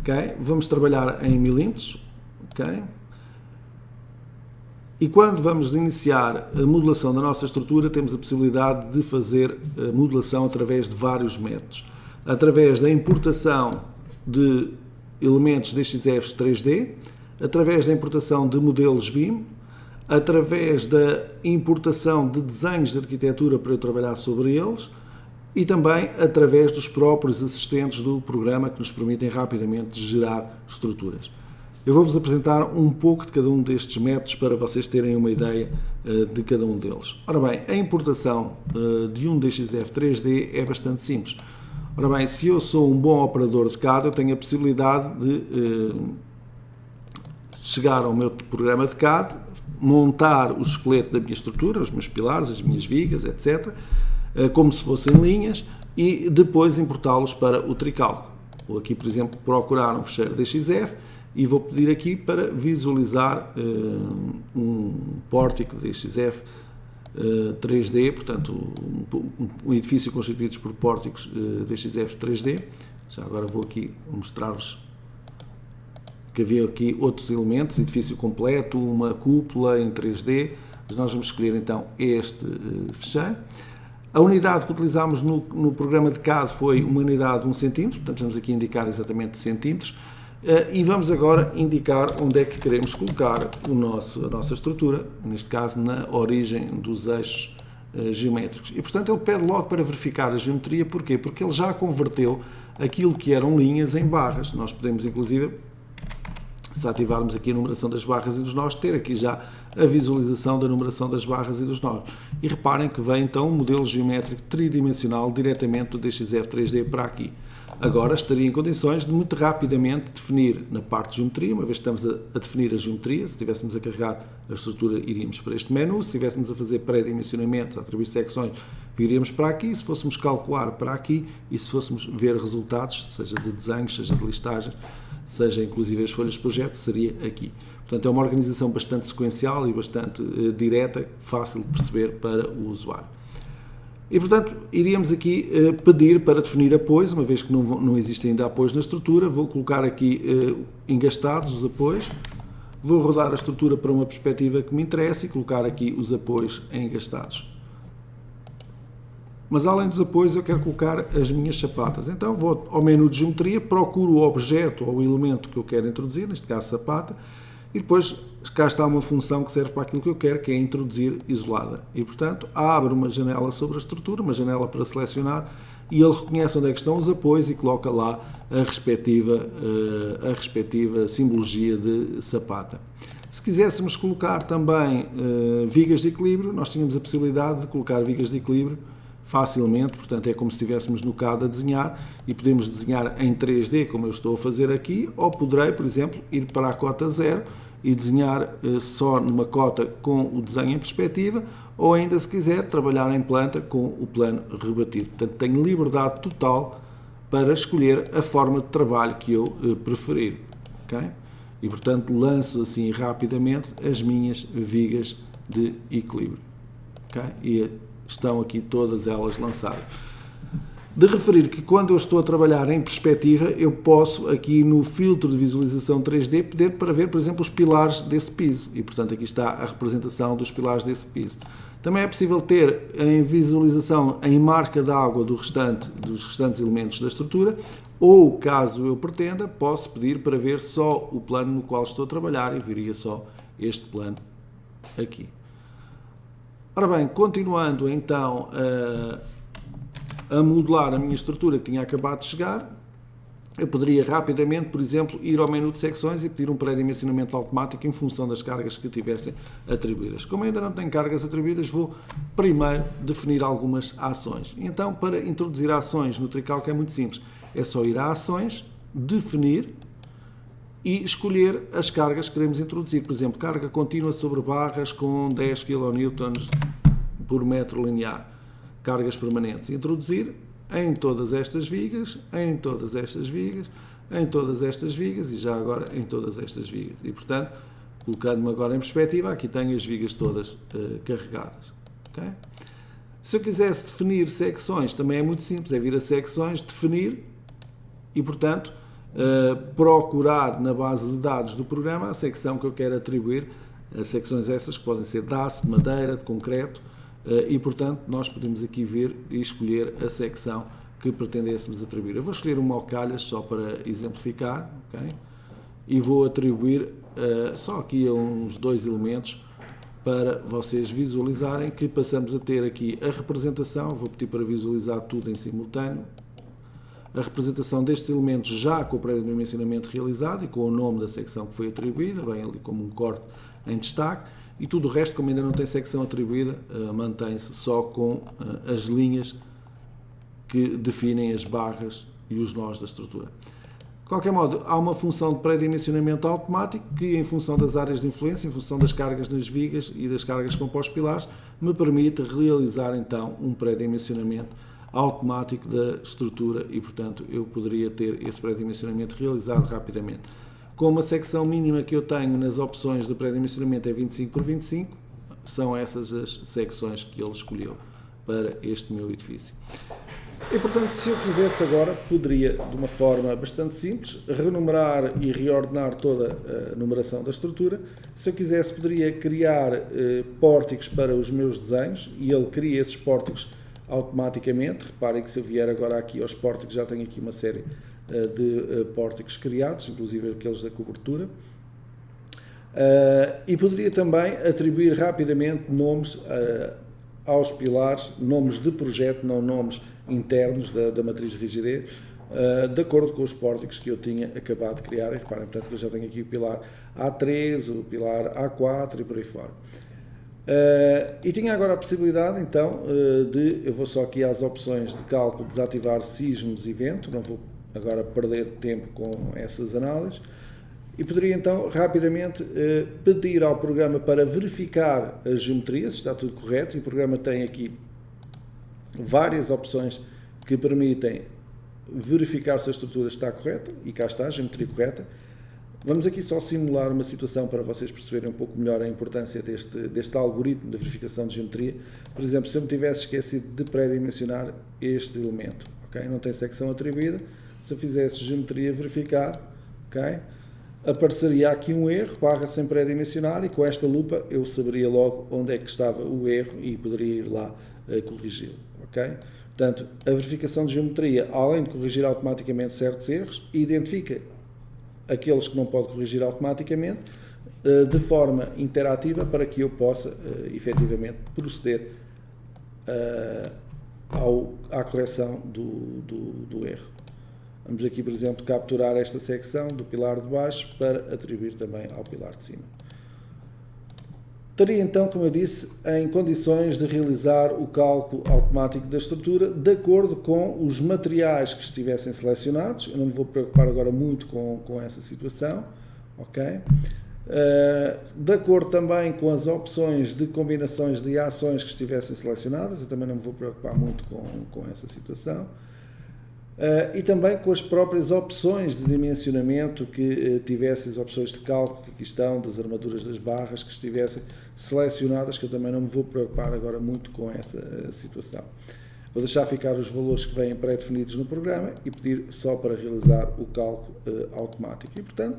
okay? Vamos trabalhar em milímetros, okay? E quando vamos iniciar a modelação da nossa estrutura, temos a possibilidade de fazer a modelação através de vários métodos. Através da importação de elementos DXFs 3D, através da importação de modelos BIM, através da importação de desenhos de arquitetura para eu trabalhar sobre eles, e também através dos próprios assistentes do programa que nos permitem rapidamente gerar estruturas. Eu vou-vos apresentar um pouco de cada um destes métodos para vocês terem uma ideia de cada um deles. Ora bem, a importação de um DXF 3D é bastante simples. Ora bem, se eu sou um bom operador de CAD, eu tenho a possibilidade de chegar ao meu programa de CAD, montar o esqueleto da minha estrutura, os meus pilares, as minhas vigas, etc., como se fossem linhas, e depois importá-los para o Tricalc. Vou aqui, por exemplo, procurar um fecheiro DXF e vou pedir aqui para visualizar um pórtico DXF 3D, portanto, um edifício constituído por pórticos DXF 3D. Já agora vou aqui mostrar-vos que havia aqui outros elementos, edifício completo, uma cúpula em 3D, mas nós vamos escolher então este fecheiro. A unidade que utilizámos no programa de CAD foi uma unidade de 1 cm, portanto vamos aqui indicar exatamente centímetros, e vamos agora indicar onde é que queremos colocar a nossa estrutura, neste caso na origem dos eixos geométricos. E portanto ele pede logo para verificar a geometria, porquê? Porque ele já converteu aquilo que eram linhas em barras. Nós podemos inclusive, se ativarmos aqui a numeração das barras e dos nós, ter aqui já a visualização da numeração das barras e dos nós. E reparem que vem então um modelo geométrico tridimensional diretamente do DXF 3D para aqui. Agora estaria em condições de muito rapidamente definir na parte de geometria, uma vez que estamos a definir a geometria. Se estivéssemos a carregar a estrutura, iríamos para este menu. Se estivéssemos a fazer pré-dimensionamentos, a atribuir secções, viríamos para aqui. Se fôssemos calcular, para aqui. E se fôssemos ver resultados, seja de desenhos, seja de listagens, seja inclusive as folhas de projeto, seria aqui. Portanto, é uma organização bastante sequencial e bastante direta, fácil de perceber para o usuário. E, portanto, iríamos aqui pedir para definir apoios, uma vez que não existem ainda apoios na estrutura. Vou colocar aqui engastados os apoios, vou rodar a estrutura para uma perspectiva que me interessa e colocar aqui os apoios engastados. Mas além dos apoios eu quero colocar as minhas sapatas. Então vou ao menu de geometria, procuro o objeto ou o elemento que eu quero introduzir, neste caso sapata, e depois cá está uma função que serve para aquilo que eu quero, que é introduzir isolada. E portanto abre uma janela sobre a estrutura, uma janela para selecionar, e ele reconhece onde é que estão os apoios e coloca lá a respectiva simbologia de sapata. Se quiséssemos colocar também vigas de equilíbrio, nós tínhamos a possibilidade de colocar vigas de equilíbrio facilmente, portanto é como se estivéssemos no CAD a desenhar, e podemos desenhar em 3D como eu estou a fazer aqui, ou poderei, por exemplo, ir para a cota 0 e desenhar só numa cota com o desenho em perspectiva, ou ainda, se quiser, trabalhar em planta com o plano rebatido. Portanto, tenho liberdade total para escolher a forma de trabalho que eu preferir. Okay? E, portanto, lanço assim rapidamente as minhas vigas de equilíbrio. Okay? E estão aqui todas elas lançadas. De referir que quando eu estou a trabalhar em perspectiva, eu posso aqui no filtro de visualização 3D pedir para ver, por exemplo, os pilares desse piso. E, portanto, aqui está a representação dos pilares desse piso. Também é possível ter em visualização em marca d'água dos restantes elementos da estrutura, ou, caso eu pretenda, posso pedir para ver só o plano no qual estou a trabalhar e viria só este plano aqui. Ora bem, continuando então a modelar a minha estrutura que tinha acabado de chegar, eu poderia rapidamente, por exemplo, ir ao menu de secções e pedir um pré-dimensionamento automático em função das cargas que tivessem atribuídas. Como ainda não tenho cargas atribuídas, vou primeiro definir algumas ações. Então, para introduzir ações no TreeCalc é muito simples. É só ir a ações, definir e escolher as cargas que queremos introduzir. Por exemplo, carga contínua sobre barras com 10 kN por metro linear. Cargas permanentes. Introduzir em todas estas vigas, em todas estas vigas, em todas estas vigas e já agora em todas estas vigas. E, portanto, colocando-me agora em perspectiva, aqui tenho as vigas todas carregadas. Okay? Se eu quisesse definir secções, também é muito simples. É vir a secções, definir e, portanto, procurar na base de dados do programa a secção que eu quero atribuir. As secções essas que podem ser de aço, de madeira, de concreto, e, portanto, nós podemos aqui ver e escolher a secção que pretendêssemos atribuir. Eu vou escolher uma ao calhas só para exemplificar, okay? E vou atribuir só aqui a uns 2 elementos para vocês visualizarem que passamos a ter aqui a representação. Vou pedir para visualizar tudo em simultâneo. A representação destes elementos já com o pré-dimensionamento realizado e com o nome da secção que foi atribuída, bem ali como um corte em destaque. E tudo o resto, como ainda não tem secção atribuída, mantém-se só com as linhas que definem as barras e os nós da estrutura. De qualquer modo, há uma função de pré-dimensionamento automático que, em função das áreas de influência, em função das cargas nas vigas e das cargas que compõem os pilares, me permite realizar então um pré-dimensionamento automático da estrutura e, portanto, eu poderia ter esse pré-dimensionamento realizado rapidamente. Como a secção mínima que eu tenho nas opções de pré-dimensionamento é 25 por 25, são essas as secções que ele escolheu para este meu edifício. E, portanto, se eu quisesse agora, poderia, de uma forma bastante simples, renumerar e reordenar toda a numeração da estrutura. Se eu quisesse, poderia criar pórticos para os meus desenhos e ele cria esses pórticos automaticamente. Reparem que se eu vier agora aqui aos pórticos, já tenho aqui uma série de pórticos criados, inclusive aqueles da cobertura, e poderia também atribuir rapidamente nomes aos pilares, nomes de projeto, não nomes internos da matriz de rigidez, de acordo com os pórticos que eu tinha acabado de criar. E reparem, portanto, que eu já tenho aqui o pilar A3, o pilar A4 e por aí fora. E tinha agora a possibilidade, então, eu vou só aqui às opções de cálculo, desativar sismos e vento, não vou agora perder tempo com essas análises, e poderia então rapidamente pedir ao programa para verificar a geometria, se está tudo correto, e o programa tem aqui várias opções que permitem verificar se a estrutura está correta, e cá está, a geometria correta. Vamos aqui só simular uma situação para vocês perceberem um pouco melhor a importância deste algoritmo de verificação de geometria. Por exemplo, se eu me tivesse esquecido de pré-dimensionar este elemento, okay? Não tem secção atribuída. Se eu fizesse geometria verificar, okay? Apareceria aqui um erro, barra sem pré-dimensionar, e com esta lupa eu saberia logo onde é que estava o erro e poderia ir lá corrigi-lo. Okay? Portanto, a verificação de geometria, além de corrigir automaticamente certos erros, identifica aqueles que não pode corrigir automaticamente de forma interativa para que eu possa efetivamente proceder à correção do erro. Vamos aqui, por exemplo, capturar esta secção do pilar de baixo para atribuir também ao pilar de cima. Estaria então, como eu disse, em condições de realizar o cálculo automático da estrutura de acordo com os materiais que estivessem selecionados. Eu não me vou preocupar agora muito com essa situação, ok? De acordo também com as opções de combinações de ações que estivessem selecionadas, eu também não me vou preocupar muito com essa situação. E também com as próprias opções de dimensionamento que tivessem, as opções de cálculo que aqui estão, das armaduras das barras que estivessem selecionadas, que eu também não me vou preocupar agora muito com essa situação. Vou deixar ficar os valores que vêm pré-definidos no programa e pedir só para realizar o cálculo automático. E, portanto,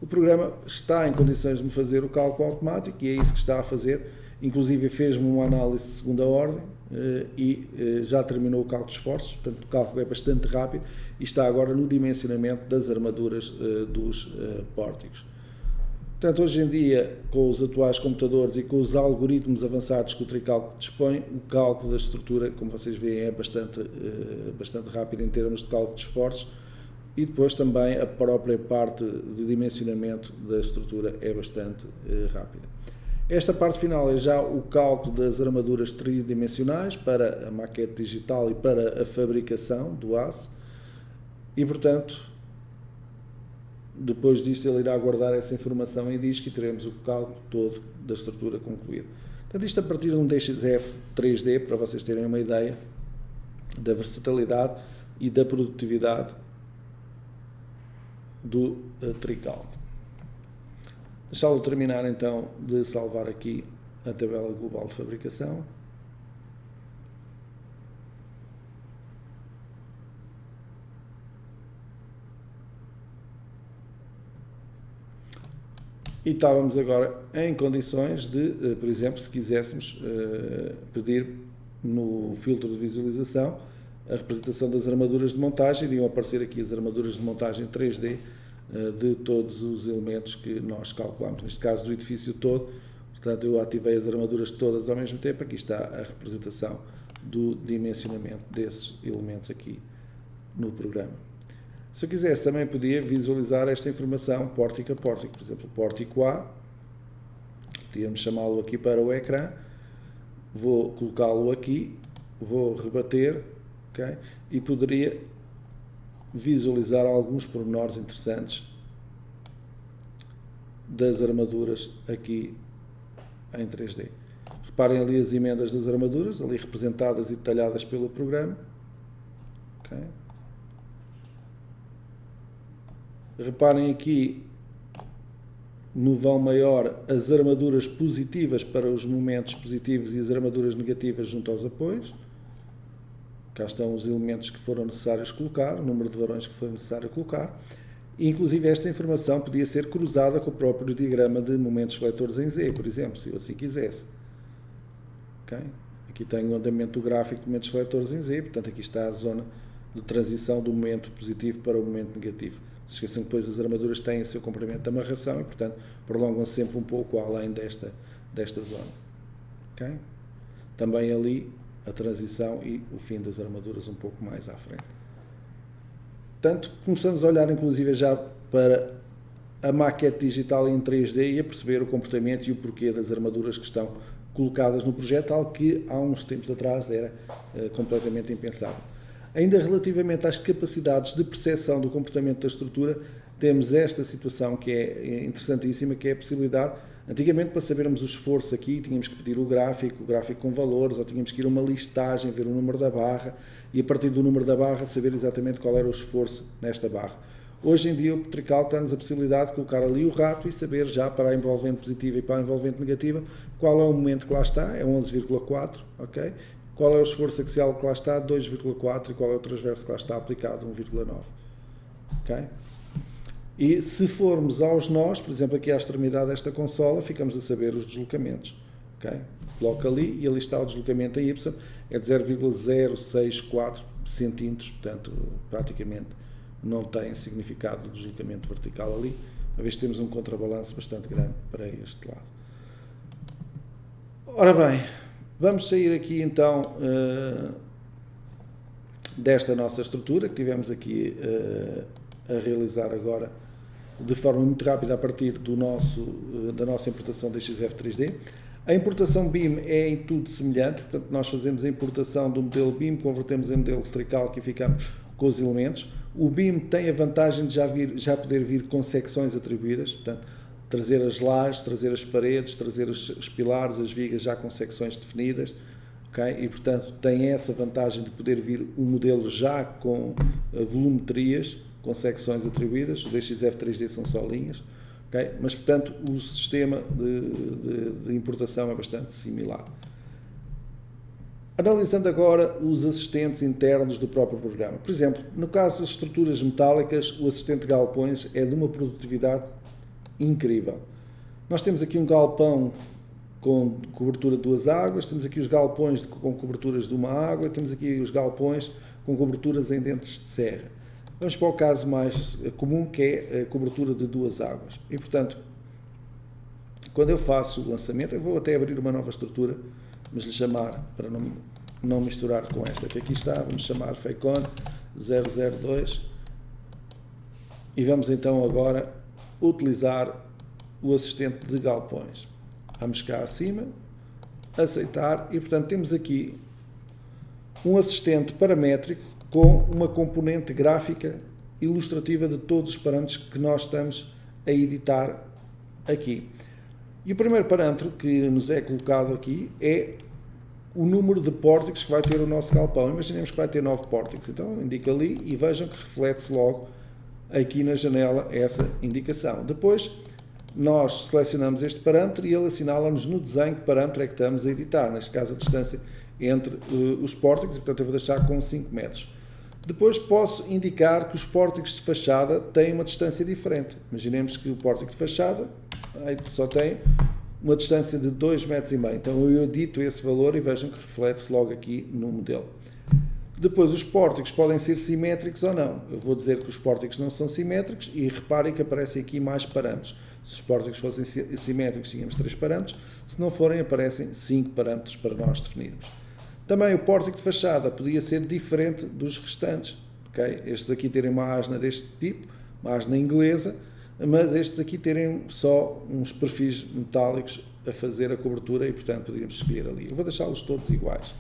o programa está em condições de me fazer o cálculo automático e é isso que está a fazer. inclusive fez-me uma análise de segunda ordem e já terminou o cálculo de esforços, portanto o cálculo é bastante rápido e está agora no dimensionamento das armaduras dos pórticos. Portanto, hoje em dia, com os atuais computadores e com os algoritmos avançados que o Tricalc dispõe, o cálculo da estrutura, como vocês veem, é bastante rápido em termos de cálculo de esforços, e depois também a própria parte de dimensionamento da estrutura é bastante rápida. Esta parte final é já o cálculo das armaduras tridimensionais para a maquete digital e para a fabricação do aço, e portanto, depois disto ele irá guardar essa informação em disco e teremos o cálculo todo da estrutura concluído. Portanto, isto a partir de um DXF 3D, para vocês terem uma ideia da versatilidade e da produtividade do Tricalc. Deixá-lo terminar então de salvar aqui a tabela global de fabricação. E estávamos agora em condições de, por exemplo, se quiséssemos pedir no filtro de visualização a representação das armaduras de montagem, iriam aparecer aqui as armaduras de montagem 3D de todos os elementos que nós calculamos, neste caso do edifício todo. Portanto, eu ativei as armaduras todas ao mesmo tempo, aqui está a representação do dimensionamento desses elementos aqui no programa. Se eu quisesse, também podia visualizar esta informação pórtico a pórtico. Por exemplo, pórtico A, podíamos chamá-lo aqui para o ecrã, vou colocá-lo aqui, vou rebater, okay? E poderia visualizar alguns pormenores interessantes das armaduras aqui em 3D. Reparem ali as emendas das armaduras, ali representadas e detalhadas pelo programa. Okay? Reparem aqui no vão maior as armaduras positivas para os momentos positivos e as armaduras negativas junto aos apoios. Cá estão os elementos que foram necessários colocar, o número de varões que foi necessário colocar. E, inclusive, esta informação podia ser cruzada com o próprio diagrama de momentos seletores em Z, por exemplo, se eu assim quisesse. Okay? Aqui tenho o andamento do gráfico de momentos seletores em Z, portanto aqui está a zona de transição do momento positivo para o momento negativo. Se esqueçam que depois as armaduras têm o seu comprimento de amarração e, portanto, prolongam sempre um pouco além desta zona. Okay? Também ali a transição e o fim das armaduras um pouco mais à frente. Portanto, começamos a olhar inclusive já para a maquete digital em 3D e a perceber o comportamento e o porquê das armaduras que estão colocadas no projeto, algo que há uns tempos atrás era completamente impensável. Ainda relativamente às capacidades de percepção do comportamento da estrutura, temos esta situação que é interessantíssima, que é a possibilidade, antigamente para sabermos o esforço aqui, tínhamos que pedir o gráfico com valores, ou tínhamos que ir a uma listagem, ver o número da barra, e a partir do número da barra saber exatamente qual era o esforço nesta barra. Hoje em dia o Tricalc dá-nos a possibilidade de colocar ali o rato e saber já para a envolvente positiva e para a envolvente negativa qual é o momento que lá está, é 11,4, ok? Qual é o esforço axial que lá está, 2,4, e qual é o transverso que lá está aplicado, 1,9. Ok? E se formos aos nós, por exemplo, aqui à extremidade desta consola, ficamos a saber os deslocamentos. Ok? Coloco ali e ali está o deslocamento em Y, é de 0,064 centímetros, portanto, praticamente não tem significado de deslocamento vertical ali, uma vez que temos um contrabalanço bastante grande para este lado. Ora bem, vamos sair aqui então desta nossa estrutura que tivemos aqui a realizar agora de forma muito rápida a partir da nossa importação da XF 3D. A importação BIM é em tudo semelhante, portanto nós fazemos a importação do modelo BIM, convertemos em modelo Tricalc e ficamos com os elementos. O BIM tem a vantagem de já poder vir com secções atribuídas, portanto trazer as lajes, trazer as paredes, trazer os pilares, as vigas já com secções definidas, okay? E portanto tem essa vantagem de poder vir o modelo já com volumetrias, com secções atribuídas. O DXF 3D são só linhas, okay? Mas portanto o sistema de importação é bastante similar. Analisando agora os assistentes internos do próprio programa. Por exemplo, no caso das estruturas metálicas, o assistente de galpões é de uma produtividade incrível. Nós temos aqui um galpão com cobertura de 2 águas, temos aqui os galpões com coberturas de 1 água, temos aqui os galpões com coberturas em dentes de serra. Vamos para o caso mais comum, que é a cobertura de 2 águas. E, portanto, quando eu faço o lançamento, eu vou até abrir uma nova estrutura, vamos lhe chamar, para não misturar com esta que aqui está, vamos chamar FEICON 002 e vamos então agora utilizar o assistente de galpões. Vamos cá acima, aceitar e, portanto, temos aqui um assistente paramétrico com uma componente gráfica ilustrativa de todos os parâmetros que nós estamos a editar aqui. E o primeiro parâmetro que nos é colocado aqui é o número de pórticos que vai ter o nosso galpão. Imaginemos que vai ter 9 pórticos, então indica ali e vejam que reflete-se logo aqui na janela essa indicação. Depois nós selecionamos este parâmetro e ele assinala-nos no desenho que parâmetro é que estamos a editar, neste caso a distância entre os pórticos, e portanto eu vou deixar com 5 metros. Depois posso indicar que os pórticos de fachada têm uma distância diferente. Imaginemos que o pórtico de fachada só tem uma distância de 2,5 metros. Então eu edito esse valor e vejam que reflete-se logo aqui no modelo. Depois os pórticos podem ser simétricos ou não. Eu vou dizer que os pórticos não são simétricos e reparem que aparecem aqui mais parâmetros. Se os pórticos fossem simétricos, tínhamos 3 parâmetros. Se não forem, aparecem 5 parâmetros para nós definirmos. Também o pórtico de fachada podia ser diferente dos restantes. Okay? Estes aqui terem uma asna deste tipo, uma asna inglesa, mas estes aqui terem só uns perfis metálicos a fazer a cobertura e, portanto, poderíamos escolher ali. Eu vou deixá-los todos iguais.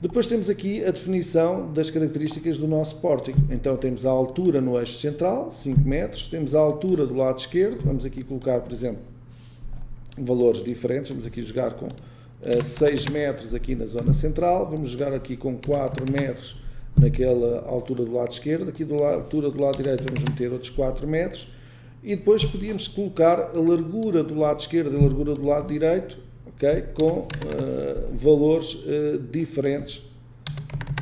Depois temos aqui a definição das características do nosso pórtico. Então temos a altura no eixo central, 5 metros, temos a altura do lado esquerdo, vamos aqui colocar, por exemplo, valores diferentes, vamos aqui jogar com 6 metros aqui na zona central, vamos jogar aqui com 4 metros naquela altura do lado esquerdo, aqui da altura do lado direito vamos meter outros 4 metros e depois podíamos colocar a largura do lado esquerdo e a largura do lado direito, okay, com valores diferentes,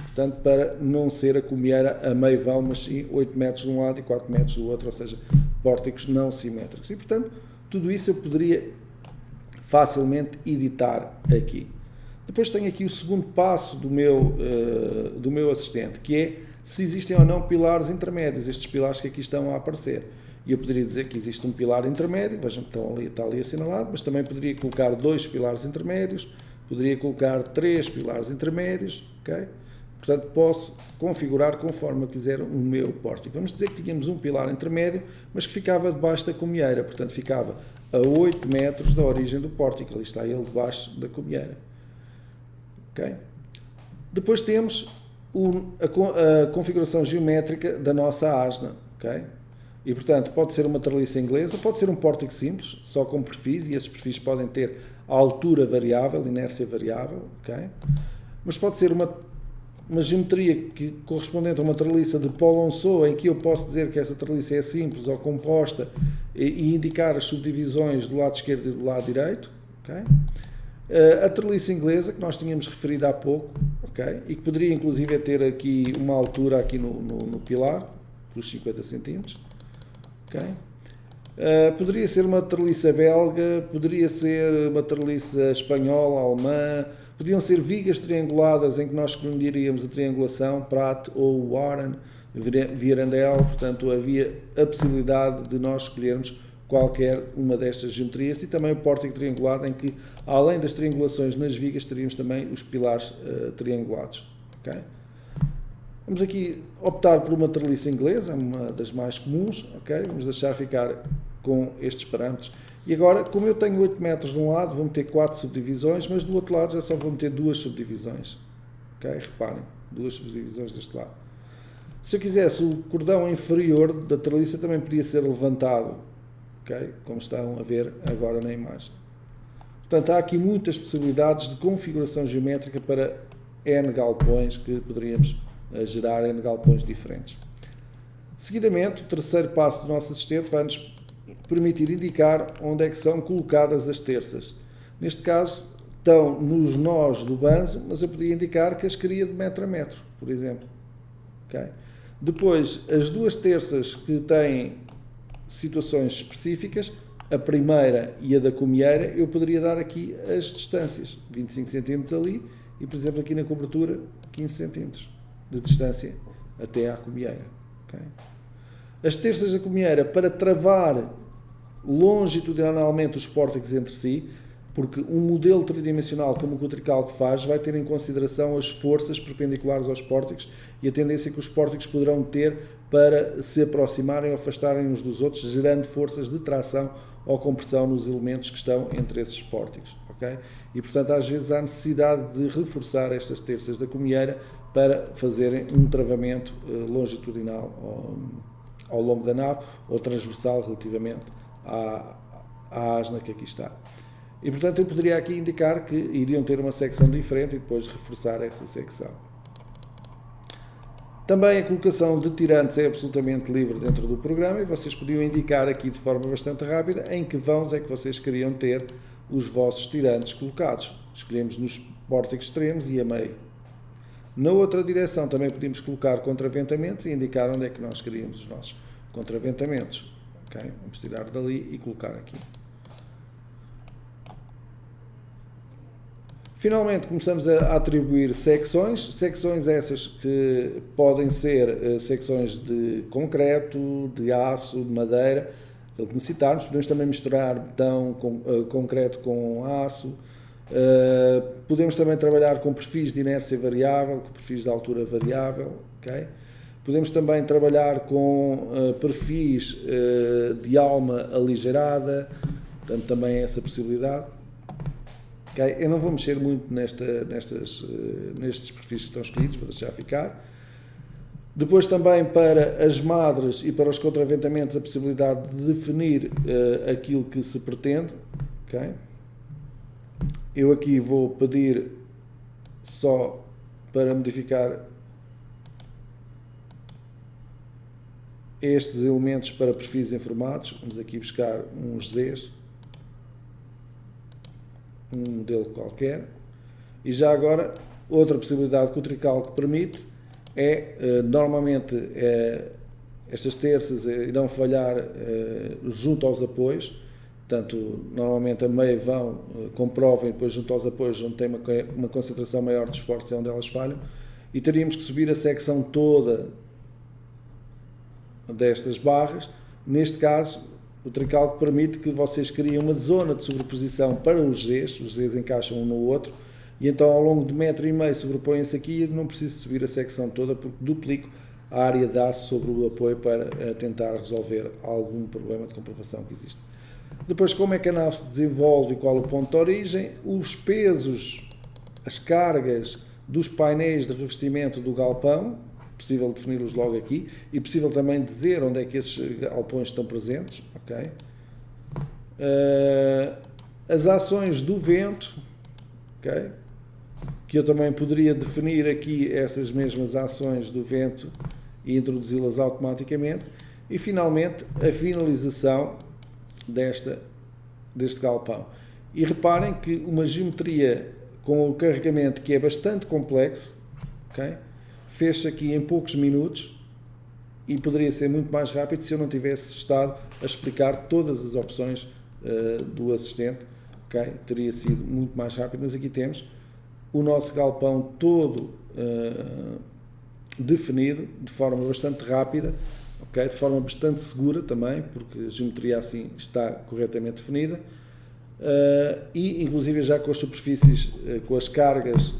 portanto para não ser a comieira a meio vão, mas sim 8 metros de um lado e 4 metros do outro, ou seja, pórticos não simétricos e portanto tudo isso eu poderia facilmente editar aqui. Depois tenho aqui o segundo passo do meu assistente, que é se existem ou não pilares intermédios, estes pilares que aqui estão a aparecer. E eu poderia dizer que existe um pilar intermédio, vejam que está ali assinalado, mas também poderia colocar 2 pilares intermédios, poderia colocar 3 pilares intermédios, ok? Portanto, posso configurar conforme eu quiser o meu pórtico. Vamos dizer que tínhamos um pilar intermédio, mas que ficava debaixo da comieira, portanto, ficava a 8 metros da origem do pórtico, ali está ele debaixo da comieira. Okay? Depois temos a configuração geométrica da nossa asna. Okay? E, portanto, pode ser uma treliça inglesa, pode ser um pórtico simples, só com perfis, e esses perfis podem ter altura variável, inércia variável. Okay? Mas pode ser uma geometria correspondente a uma treliça de Polonceau, em que eu posso dizer que essa treliça é simples ou composta e indicar as subdivisões do lado esquerdo e do lado direito. Okay? A treliça inglesa, que nós tínhamos referido há pouco, okay? E que poderia inclusive ter aqui uma altura aqui no pilar, dos 50 cm. Okay? Poderia ser uma treliça belga, poderia ser uma treliça espanhola, alemã, podiam ser vigas trianguladas em que nós escolheríamos a triangulação, Pratt ou Warren, Vierendeel, portanto havia a possibilidade de nós escolhermos qualquer uma destas geometrias e também o pórtico triangulado em que, além das triangulações nas vigas, teríamos também os pilares triangulados. Okay? Vamos aqui optar por uma treliça inglesa, uma das mais comuns, okay? Vamos deixar ficar com estes parâmetros. E agora, como eu tenho 8 metros de um lado, vou meter 4 subdivisões, mas do outro lado já só vou meter 2 subdivisões. Okay? Reparem, 2 subdivisões deste lado. Se eu quisesse, o cordão inferior da treliça também podia ser levantado, okay? Como estão a ver agora na imagem. Portanto, há aqui muitas possibilidades de configuração geométrica para N galpões que poderíamos gerar N galpões diferentes. Seguidamente, o terceiro passo do nosso assistente vai-nos permitir indicar onde é que são colocadas as terças. Neste caso, estão nos nós do banzo, mas eu podia indicar que as queria de metro a metro, por exemplo. Okay? Depois, as duas terças que têm situações específicas, a primeira e a da cumieira, eu poderia dar aqui as distâncias, 25 cm ali e, por exemplo, aqui na cobertura, 15 cm de distância até à cumieira. Okay? As terças da cumieira para travar longitudinalmente os pórticos entre si, porque um modelo tridimensional como o que o tricalco faz vai ter em consideração as forças perpendiculares aos pórticos e a tendência que os pórticos poderão ter para se aproximarem ou afastarem uns dos outros, gerando forças de tração ou compressão nos elementos que estão entre esses pórticos. Okay? E, portanto, às vezes há necessidade de reforçar estas terças da cumieira para fazerem um travamento longitudinal ao longo da nave ou transversal relativamente à asna que aqui está. E, portanto, eu poderia aqui indicar que iriam ter uma secção diferente e depois reforçar essa secção. Também a colocação de tirantes é absolutamente livre dentro do programa e vocês podiam indicar aqui de forma bastante rápida em que vãos é que vocês queriam ter os vossos tirantes colocados. Escolhemos nos pórticos extremos e a meio. Na outra direção também podíamos colocar contraventamentos e indicar onde é que nós queríamos os nossos contraventamentos. Okay? Vamos tirar dali e colocar aqui. Finalmente começamos a atribuir secções essas que podem ser secções de concreto, de aço, de madeira, aquilo que necessitarmos. Podemos também misturar betão concreto com aço. Podemos também trabalhar com perfis de inércia variável, com perfis de altura variável. Okay? Podemos também trabalhar com perfis de alma aligerada, portanto também essa possibilidade. Okay? Eu não vou mexer muito nestes perfis que estão escolhidos, vou deixar ficar. Depois também para as madres e para os contraventamentos a possibilidade de definir aquilo que se pretende. Okay? Eu aqui vou pedir só para modificar estes elementos para perfis informados. Vamos aqui buscar uns Zs. Um modelo qualquer. E já agora, outra possibilidade que o tricalco permite é, normalmente, estas terças irão falhar junto aos apoios, portanto, normalmente a meio vão, comprovam e depois junto aos apoios onde tem uma concentração maior de esforço é onde elas falham, e teríamos que subir a secção toda destas barras. Neste caso, o tricalco permite que vocês criem uma zona de sobreposição para os Zs encaixam um no outro, e então ao longo de 1,5 m sobrepõem-se aqui e não preciso subir a secção toda porque duplico a área de aço sobre o apoio para tentar resolver algum problema de comprovação que existe. Depois, como é que a nave se desenvolve e qual o ponto de origem, os pesos, as cargas dos painéis de revestimento do galpão, possível defini-los logo aqui, e possível também dizer onde é que esses galpões estão presentes. Okay? As ações do vento, okay? Que eu também poderia definir aqui essas mesmas ações do vento e introduzi-las automaticamente. E finalmente a finalização deste galpão. E reparem que uma geometria com o carregamento que é bastante complexo, okay? Fez-se aqui em poucos minutos e poderia ser muito mais rápido se eu não tivesse estado a explicar todas as opções do assistente. Okay? Teria sido muito mais rápido, mas aqui temos o nosso galpão todo definido de forma bastante rápida, okay? De forma bastante segura também, porque a geometria assim está corretamente definida. E inclusive já com as superfícies, com as cargas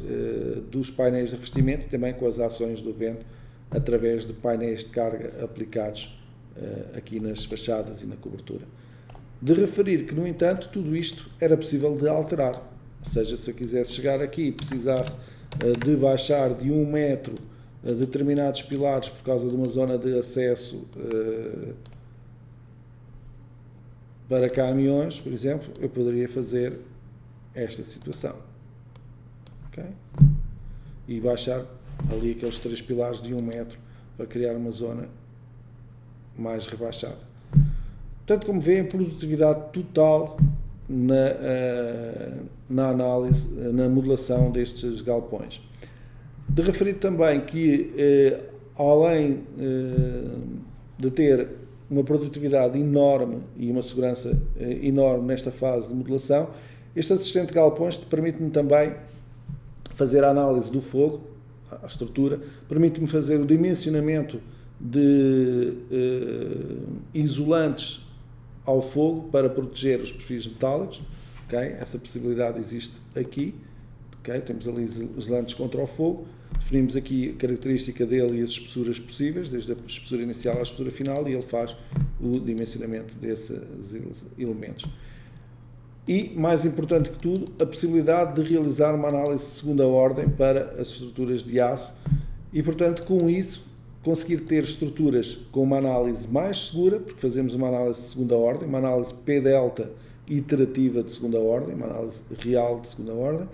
dos painéis de revestimento e também com as ações do vento através de painéis de carga aplicados aqui nas fachadas e na cobertura. De referir que, no entanto, tudo isto era possível de alterar, ou seja, se eu quisesse chegar aqui e precisasse de baixar de 1 metro determinados pilares por causa de uma zona de acesso para caminhões, por exemplo, eu poderia fazer esta situação. Okay? E baixar ali aqueles 3 pilares de 1 metro para criar uma zona mais rebaixada. Tanto como veem, produtividade total na análise, na modelação destes galpões. De referir também que, além de ter uma produtividade enorme e uma segurança enorme nesta fase de modelação. Este assistente de galpões permite-me também fazer a análise do fogo, a estrutura, permite-me fazer o dimensionamento de isolantes ao fogo para proteger os perfis metálicos. Okay? Essa possibilidade existe aqui. Okay? Temos ali isolantes contra o fogo. Definimos aqui a característica dele e as espessuras possíveis, desde a espessura inicial à espessura final, e ele faz o dimensionamento desses elementos. E, mais importante que tudo, a possibilidade de realizar uma análise de segunda ordem para as estruturas de aço e, portanto, com isso, conseguir ter estruturas com uma análise mais segura, porque fazemos uma análise de segunda ordem, uma análise P-delta iterativa de segunda ordem, uma análise real de segunda ordem,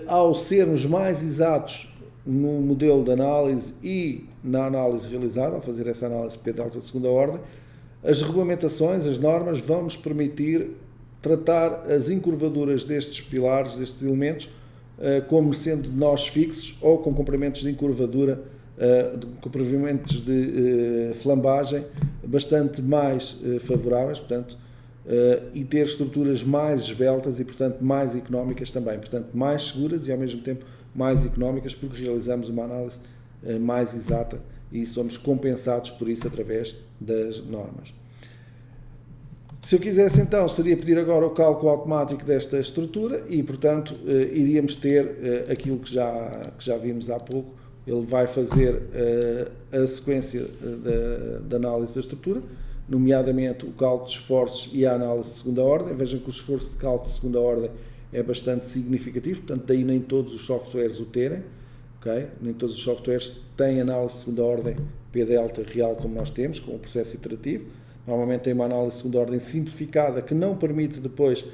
ao sermos mais exatos no modelo de análise e na análise realizada, ao fazer essa análise P-delta de segunda ordem, as regulamentações, as normas vão nos permitir tratar as encurvaduras destes pilares, destes elementos, como sendo de nós fixos ou com comprimentos de encurvadura, comprimentos de flambagem bastante mais favoráveis, portanto, e ter estruturas mais esbeltas e, portanto, mais económicas também, portanto, mais seguras e, ao mesmo tempo, mais económicas, porque realizamos uma análise mais exata e somos compensados por isso através das normas. Se eu quisesse, então, seria pedir agora o cálculo automático desta estrutura e, portanto, iríamos ter aquilo que já vimos há pouco. Ele vai fazer a sequência da análise da estrutura, nomeadamente o cálculo de esforços e a análise de segunda ordem. Vejam que o esforço de cálculo de segunda ordem é bastante significativo, portanto, daí nem todos os softwares o terem. Okay? Nem todos os softwares têm análise de segunda ordem P-delta real como nós temos, com o processo iterativo. Normalmente tem uma análise de segunda ordem simplificada que não permite depois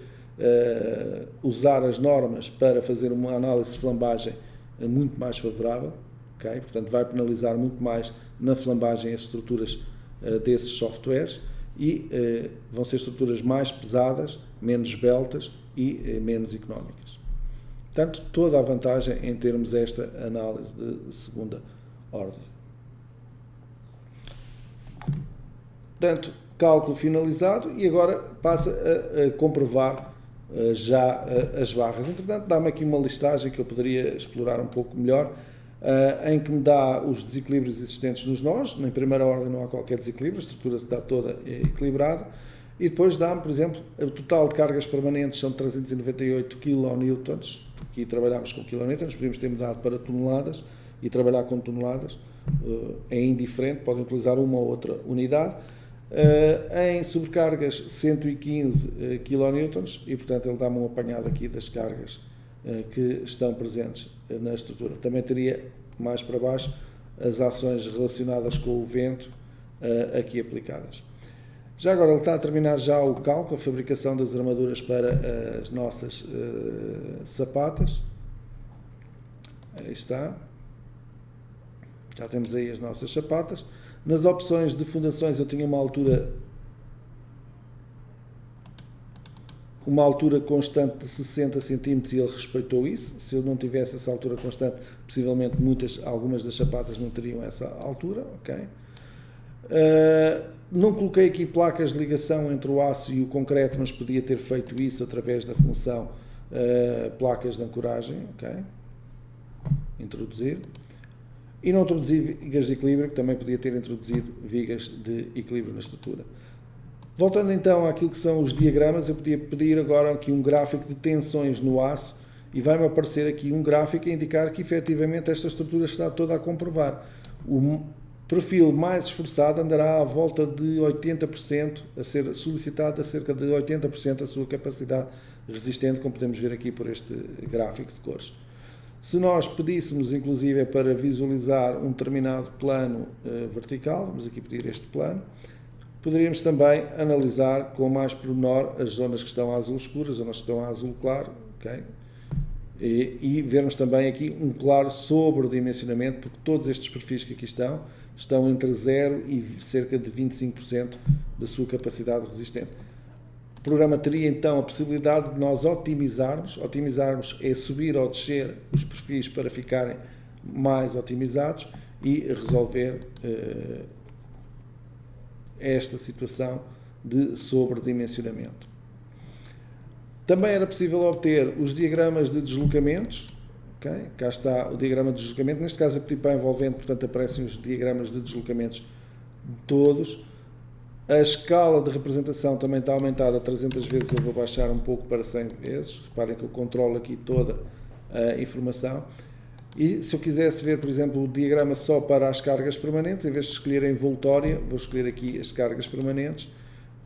usar as normas para fazer uma análise de flambagem muito mais favorável. Okay? Portanto, vai penalizar muito mais na flambagem as estruturas desses softwares e vão ser estruturas mais pesadas, menos esbeltas e menos económicas. Portanto, toda a vantagem em termos esta análise de segunda ordem. Portanto, cálculo finalizado e agora passa a comprovar já as barras. Entretanto, dá-me aqui uma listagem que eu poderia explorar um pouco melhor, em que me dá os desequilíbrios existentes nos nós. Na primeira ordem não há qualquer desequilíbrio, a estrutura está toda equilibrada. E depois dá-me, por exemplo, o total de cargas permanentes são 398 kN. Aqui trabalhamos com kilonewtons, podemos ter mudado para toneladas e trabalhar com toneladas. É indiferente, podem utilizar uma ou outra unidade. Em sobrecargas 115 kN e, portanto, ele dá-me um apanhado aqui das cargas que estão presentes na estrutura. Também teria mais para baixo as ações relacionadas com o vento aqui aplicadas. Já agora ele está a terminar já o cálculo, a fabricação das armaduras para as nossas sapatas. Aí está. Já temos aí as nossas sapatas. Nas opções de fundações eu tinha uma altura constante de 60 cm e ele respeitou isso. Se eu não tivesse essa altura constante, possivelmente algumas das sapatas não teriam essa altura. Okay? Não coloquei aqui placas de ligação entre o aço e o concreto, mas podia ter feito isso através da função placas de ancoragem. Okay? Introduzir. E não introduzi vigas de equilíbrio, que também podia ter introduzido vigas de equilíbrio na estrutura. Voltando então àquilo que são os diagramas, eu podia pedir agora aqui um gráfico de tensões no aço e vai-me aparecer aqui um gráfico a indicar que efetivamente esta estrutura está toda a comprovar. O perfil mais esforçado andará à volta de 80%, a ser solicitado a cerca de 80% a sua capacidade resistente, como podemos ver aqui por este gráfico de cores. Se nós pedíssemos, inclusive, para visualizar um determinado plano vertical, vamos aqui pedir este plano, poderíamos também analisar com mais pormenor as zonas que estão a azul escuro, as zonas que estão a azul claro, okay? E vermos também aqui um claro sobredimensionamento, porque todos estes perfis que aqui estão entre 0 e cerca de 25% da sua capacidade resistente. O programa teria então a possibilidade de nós otimizarmos é subir ou descer os perfis para ficarem mais otimizados e resolver esta situação de sobredimensionamento. Também era possível obter os diagramas de deslocamentos. Okay? Cá está o diagrama de deslocamento. Neste caso, a pedir para envolvente, portanto, aparecem os diagramas de deslocamentos todos. A escala de representação também está aumentada 300 vezes. Eu vou baixar um pouco para 100 vezes. Reparem que eu controlo aqui toda a informação. E se eu quisesse ver, por exemplo, o diagrama só para as cargas permanentes, em vez de escolher a envoltória, vou escolher aqui as cargas permanentes.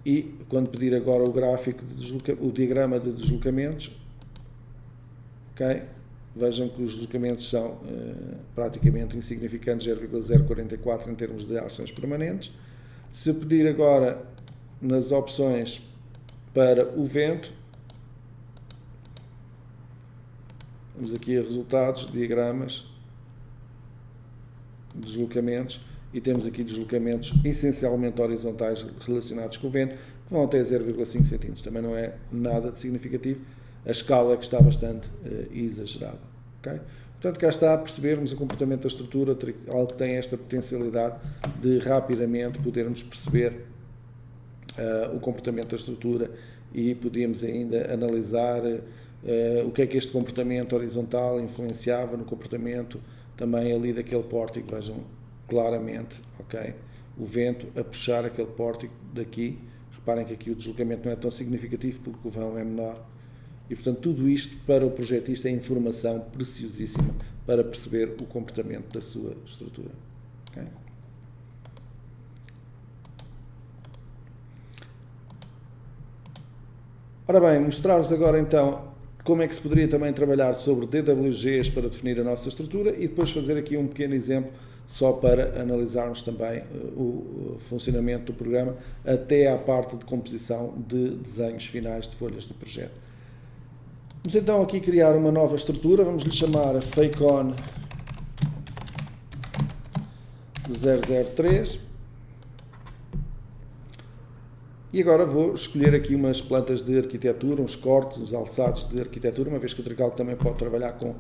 E quando pedir agora o gráfico o diagrama de deslocamentos, okay, vejam que os deslocamentos são praticamente insignificantes, 0,044 em termos de ações permanentes. Se eu pedir agora nas opções para o vento, vamos aqui a resultados, diagramas, deslocamentos, e temos aqui deslocamentos essencialmente horizontais relacionados com o vento, que vão até 0,5 cm. Também não é nada de significativo, a escala é que está bastante exagerada. Okay? Portanto, cá está a percebermos o comportamento da estrutura, algo que tem esta potencialidade de rapidamente podermos perceber o comportamento da estrutura e podíamos ainda analisar o que é que este comportamento horizontal influenciava no comportamento também ali daquele pórtico. Vejam claramente, ok, o vento a puxar aquele pórtico daqui. Reparem que aqui o deslocamento não é tão significativo porque o vão é menor. E, portanto, tudo isto para o projetista é informação preciosíssima para perceber o comportamento da sua estrutura. Okay? Ora bem, mostrar-vos agora então como é que se poderia também trabalhar sobre DWGs para definir a nossa estrutura e depois fazer aqui um pequeno exemplo só para analisarmos também o funcionamento do programa até à parte de composição de desenhos finais de folhas de projeto. Vamos então aqui criar uma nova estrutura, vamos lhe chamar FACON 003 e agora vou escolher aqui umas plantas de arquitetura, uns cortes, uns alçados de arquitetura, uma vez que o Tricalc também pode trabalhar com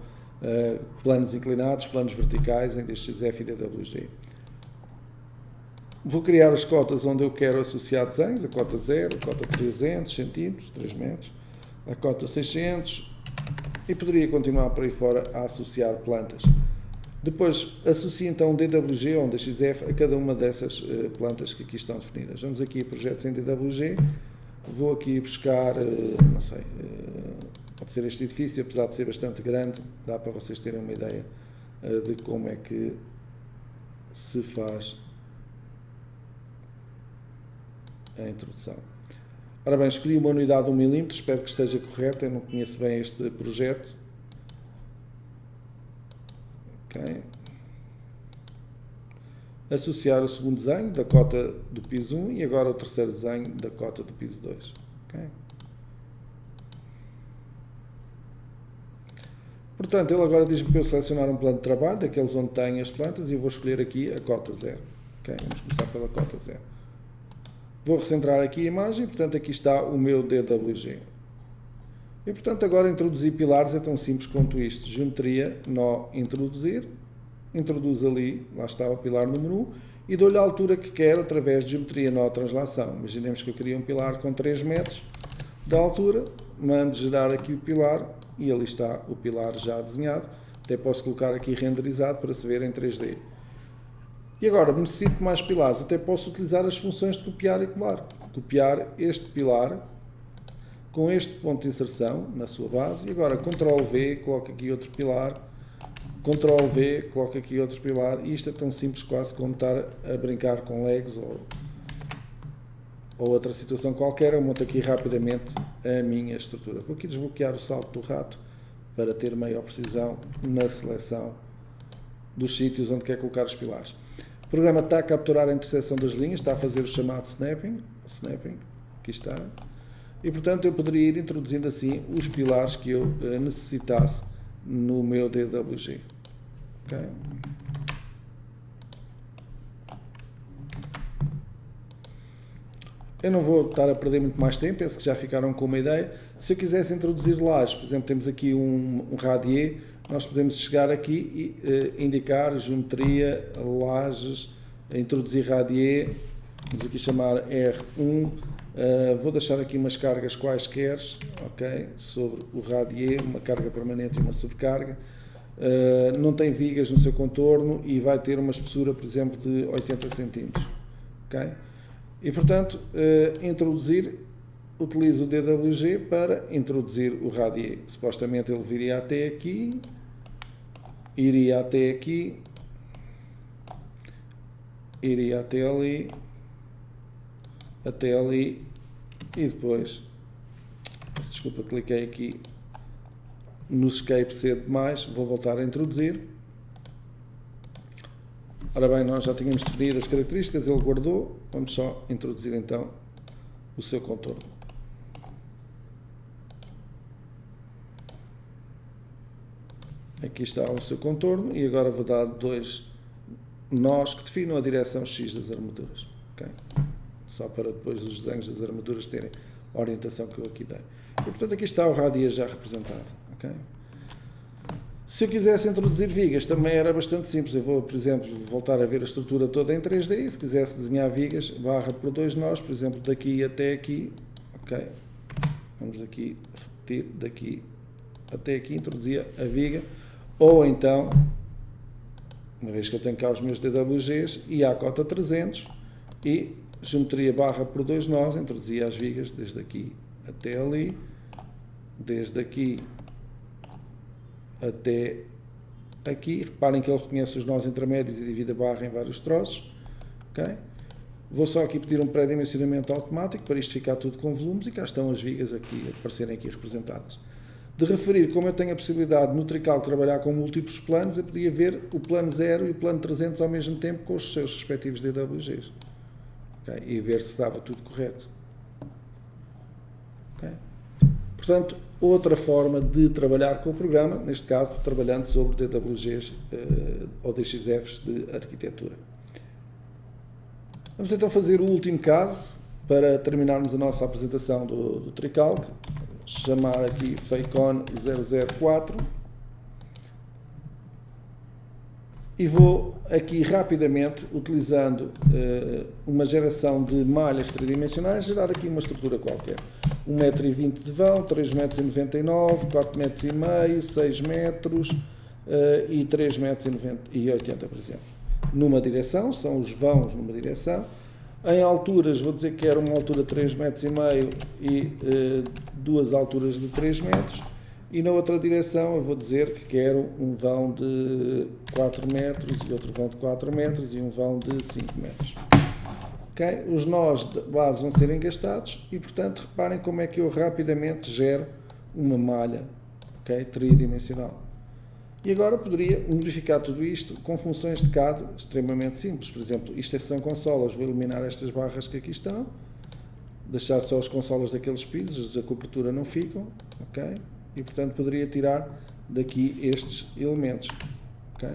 planos inclinados, planos verticais em DXF e DWG. Vou criar as cotas onde eu quero associar desenhos, a cota 0, a cota 300 cm, 3 metros, a cota 600 e poderia continuar por aí fora a associar plantas. Depois associo então DWG ou DXF a cada uma dessas plantas que aqui estão definidas. Vamos aqui a projetos em DWG, vou aqui buscar, não sei, pode ser este edifício, apesar de ser bastante grande, dá para vocês terem uma ideia de como é que se faz a introdução. Ora bem, escolhi uma unidade de 1 mm, espero que esteja correta, eu não conheço bem este projeto. Okay. Associar o segundo desenho da cota do piso 1 e agora o terceiro desenho da cota do piso 2. Okay. Portanto, ele agora diz-me para eu selecionar um plano de trabalho, daqueles onde tem as plantas, e eu vou escolher aqui a cota 0. Okay. Vamos começar pela cota 0. Vou recentrar aqui a imagem, portanto aqui está o meu DWG. E portanto agora introduzir pilares é tão simples quanto isto. Geometria, nó, introduzir. Introduz ali, lá está o pilar número 1, e dou-lhe a altura que quero através de geometria, nó, translação. Imaginemos que eu queria um pilar com 3 metros de altura, mando gerar aqui o pilar e ali está o pilar já desenhado. Até posso colocar aqui renderizado para se ver em 3D. E agora, necessito mais pilares, até posso utilizar as funções de copiar e colar. Copiar este pilar com este ponto de inserção na sua base e agora Ctrl+V, coloco aqui outro pilar, Ctrl+V, coloco aqui outro pilar e isto é tão simples quase como estar a brincar com Legos ou outra situação qualquer. Eu monto aqui rapidamente a minha estrutura. Vou aqui desbloquear o salto do rato para ter maior precisão na seleção dos sítios onde quer colocar os pilares. O programa está a capturar a interseção das linhas, está a fazer o chamado snapping, aqui está, e portanto eu poderia ir introduzindo assim os pilares que eu necessitasse no meu DWG. Okay? Eu não vou estar a perder muito mais tempo, penso que já ficaram com uma ideia. Se eu quisesse introduzir lajes, por exemplo, temos aqui um radier, nós podemos chegar aqui e indicar geometria, lajes, introduzir radier, vamos aqui chamar R1, vou deixar aqui umas cargas quaisquer, ok, sobre o radier, uma carga permanente e uma sobrecarga. Não tem vigas no seu contorno e vai ter uma espessura, por exemplo, de 80 cm. Okay? E, portanto, utilizo o DWG para introduzir o radier. Supostamente ele viria até aqui, iria até aqui, iria até ali e depois, desculpa, cliquei aqui no escape cedo demais, vou voltar a introduzir. Ora bem, nós já tínhamos definido as características, ele guardou, vamos só introduzir então o seu contorno. Aqui está o seu contorno e agora vou dar 2 nós que definam a direção X das armaduras. Okay? Só para depois os desenhos das armaduras terem a orientação que eu aqui dei. E, portanto, aqui está o radier já representado. Okay? Se eu quisesse introduzir vigas, também era bastante simples. Eu vou, por exemplo, voltar a ver a estrutura toda em 3D e se quisesse desenhar vigas, barra por 2 nós, por exemplo, daqui até aqui. Okay? Vamos aqui repetir, daqui até aqui, introduzia a viga. Ou então, uma vez que eu tenho cá os meus DWGs, ia à cota 300 e geometria barra por 2 nós, introduzia as vigas desde aqui até ali, desde aqui até aqui. Reparem que ele reconhece os nós intermédios e divide a barra em vários troços. Okay? Vou só aqui pedir um pré-dimensionamento automático para isto ficar tudo com volumes e cá estão as vigas aqui, a aparecerem aqui representadas. De referir, como eu tenho a possibilidade no Trical de trabalhar com múltiplos planos, eu podia ver o plano 0 e o plano 300 ao mesmo tempo com os seus respectivos DWGs. Okay? E ver se estava tudo correto. Okay? Portanto, outra forma de trabalhar com o programa, neste caso, trabalhando sobre DWGs ou DXFs de arquitetura. Vamos então fazer o último caso, para terminarmos a nossa apresentação do Tricalc. Chamar aqui Facon 004 e vou aqui rapidamente, utilizando uma geração de malhas tridimensionais, gerar aqui uma estrutura qualquer. 1,20 m de vão, 3,99 m, 4,5 m, 6 metros e 3,80 m, por exemplo. Numa direção, são os vãos numa direção. Em alturas, vou dizer que era uma altura de 3,5 m e duas alturas de 3 metros. E na outra direção, eu vou dizer que quero um vão de 4 metros e outro vão de 4 metros e um vão de 5 metros. Okay? Os nós de base vão ser engastados e, portanto, reparem como é que eu rapidamente gero uma malha, okay, tridimensional. E agora poderia modificar tudo isto com funções de CAD extremamente simples. Por exemplo, isto são consolas, vou eliminar estas barras que aqui estão, deixar só as consolas daqueles pisos, a cobertura não ficam, ok? E portanto poderia tirar daqui estes elementos, ok?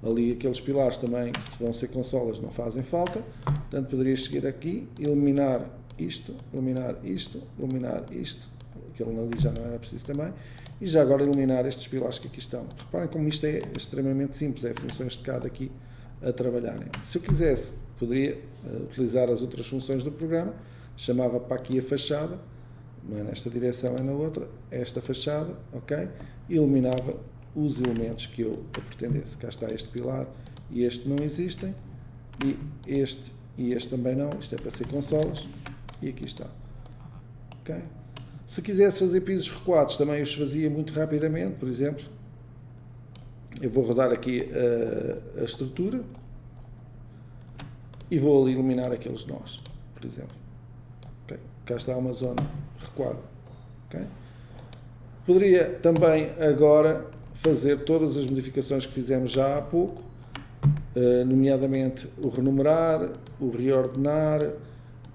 Ali aqueles pilares também, se vão ser consolas, não fazem falta, portanto poderia chegar aqui, eliminar isto, aquele ali já não era preciso também, e já agora eliminar estes pilares que aqui estão. Reparem como isto é extremamente simples, é funções de CAD aqui a trabalharem. Se eu quisesse, poderia utilizar as outras funções do programa, chamava para aqui a fachada, não é nesta direção, é na outra, esta fachada, ok? E eliminava os elementos que eu pretendesse. Cá está este pilar e este não existem, e este também não, isto é para ser consolas, e aqui está. Ok? Se quisesse fazer pisos recuados, também os fazia muito rapidamente. Por exemplo, eu vou rodar aqui a estrutura e vou ali eliminar aqueles nós, por exemplo. Okay. Cá está uma zona recuada. Okay. Poderia também agora fazer todas as modificações que fizemos já há pouco, nomeadamente o renumerar, o reordenar,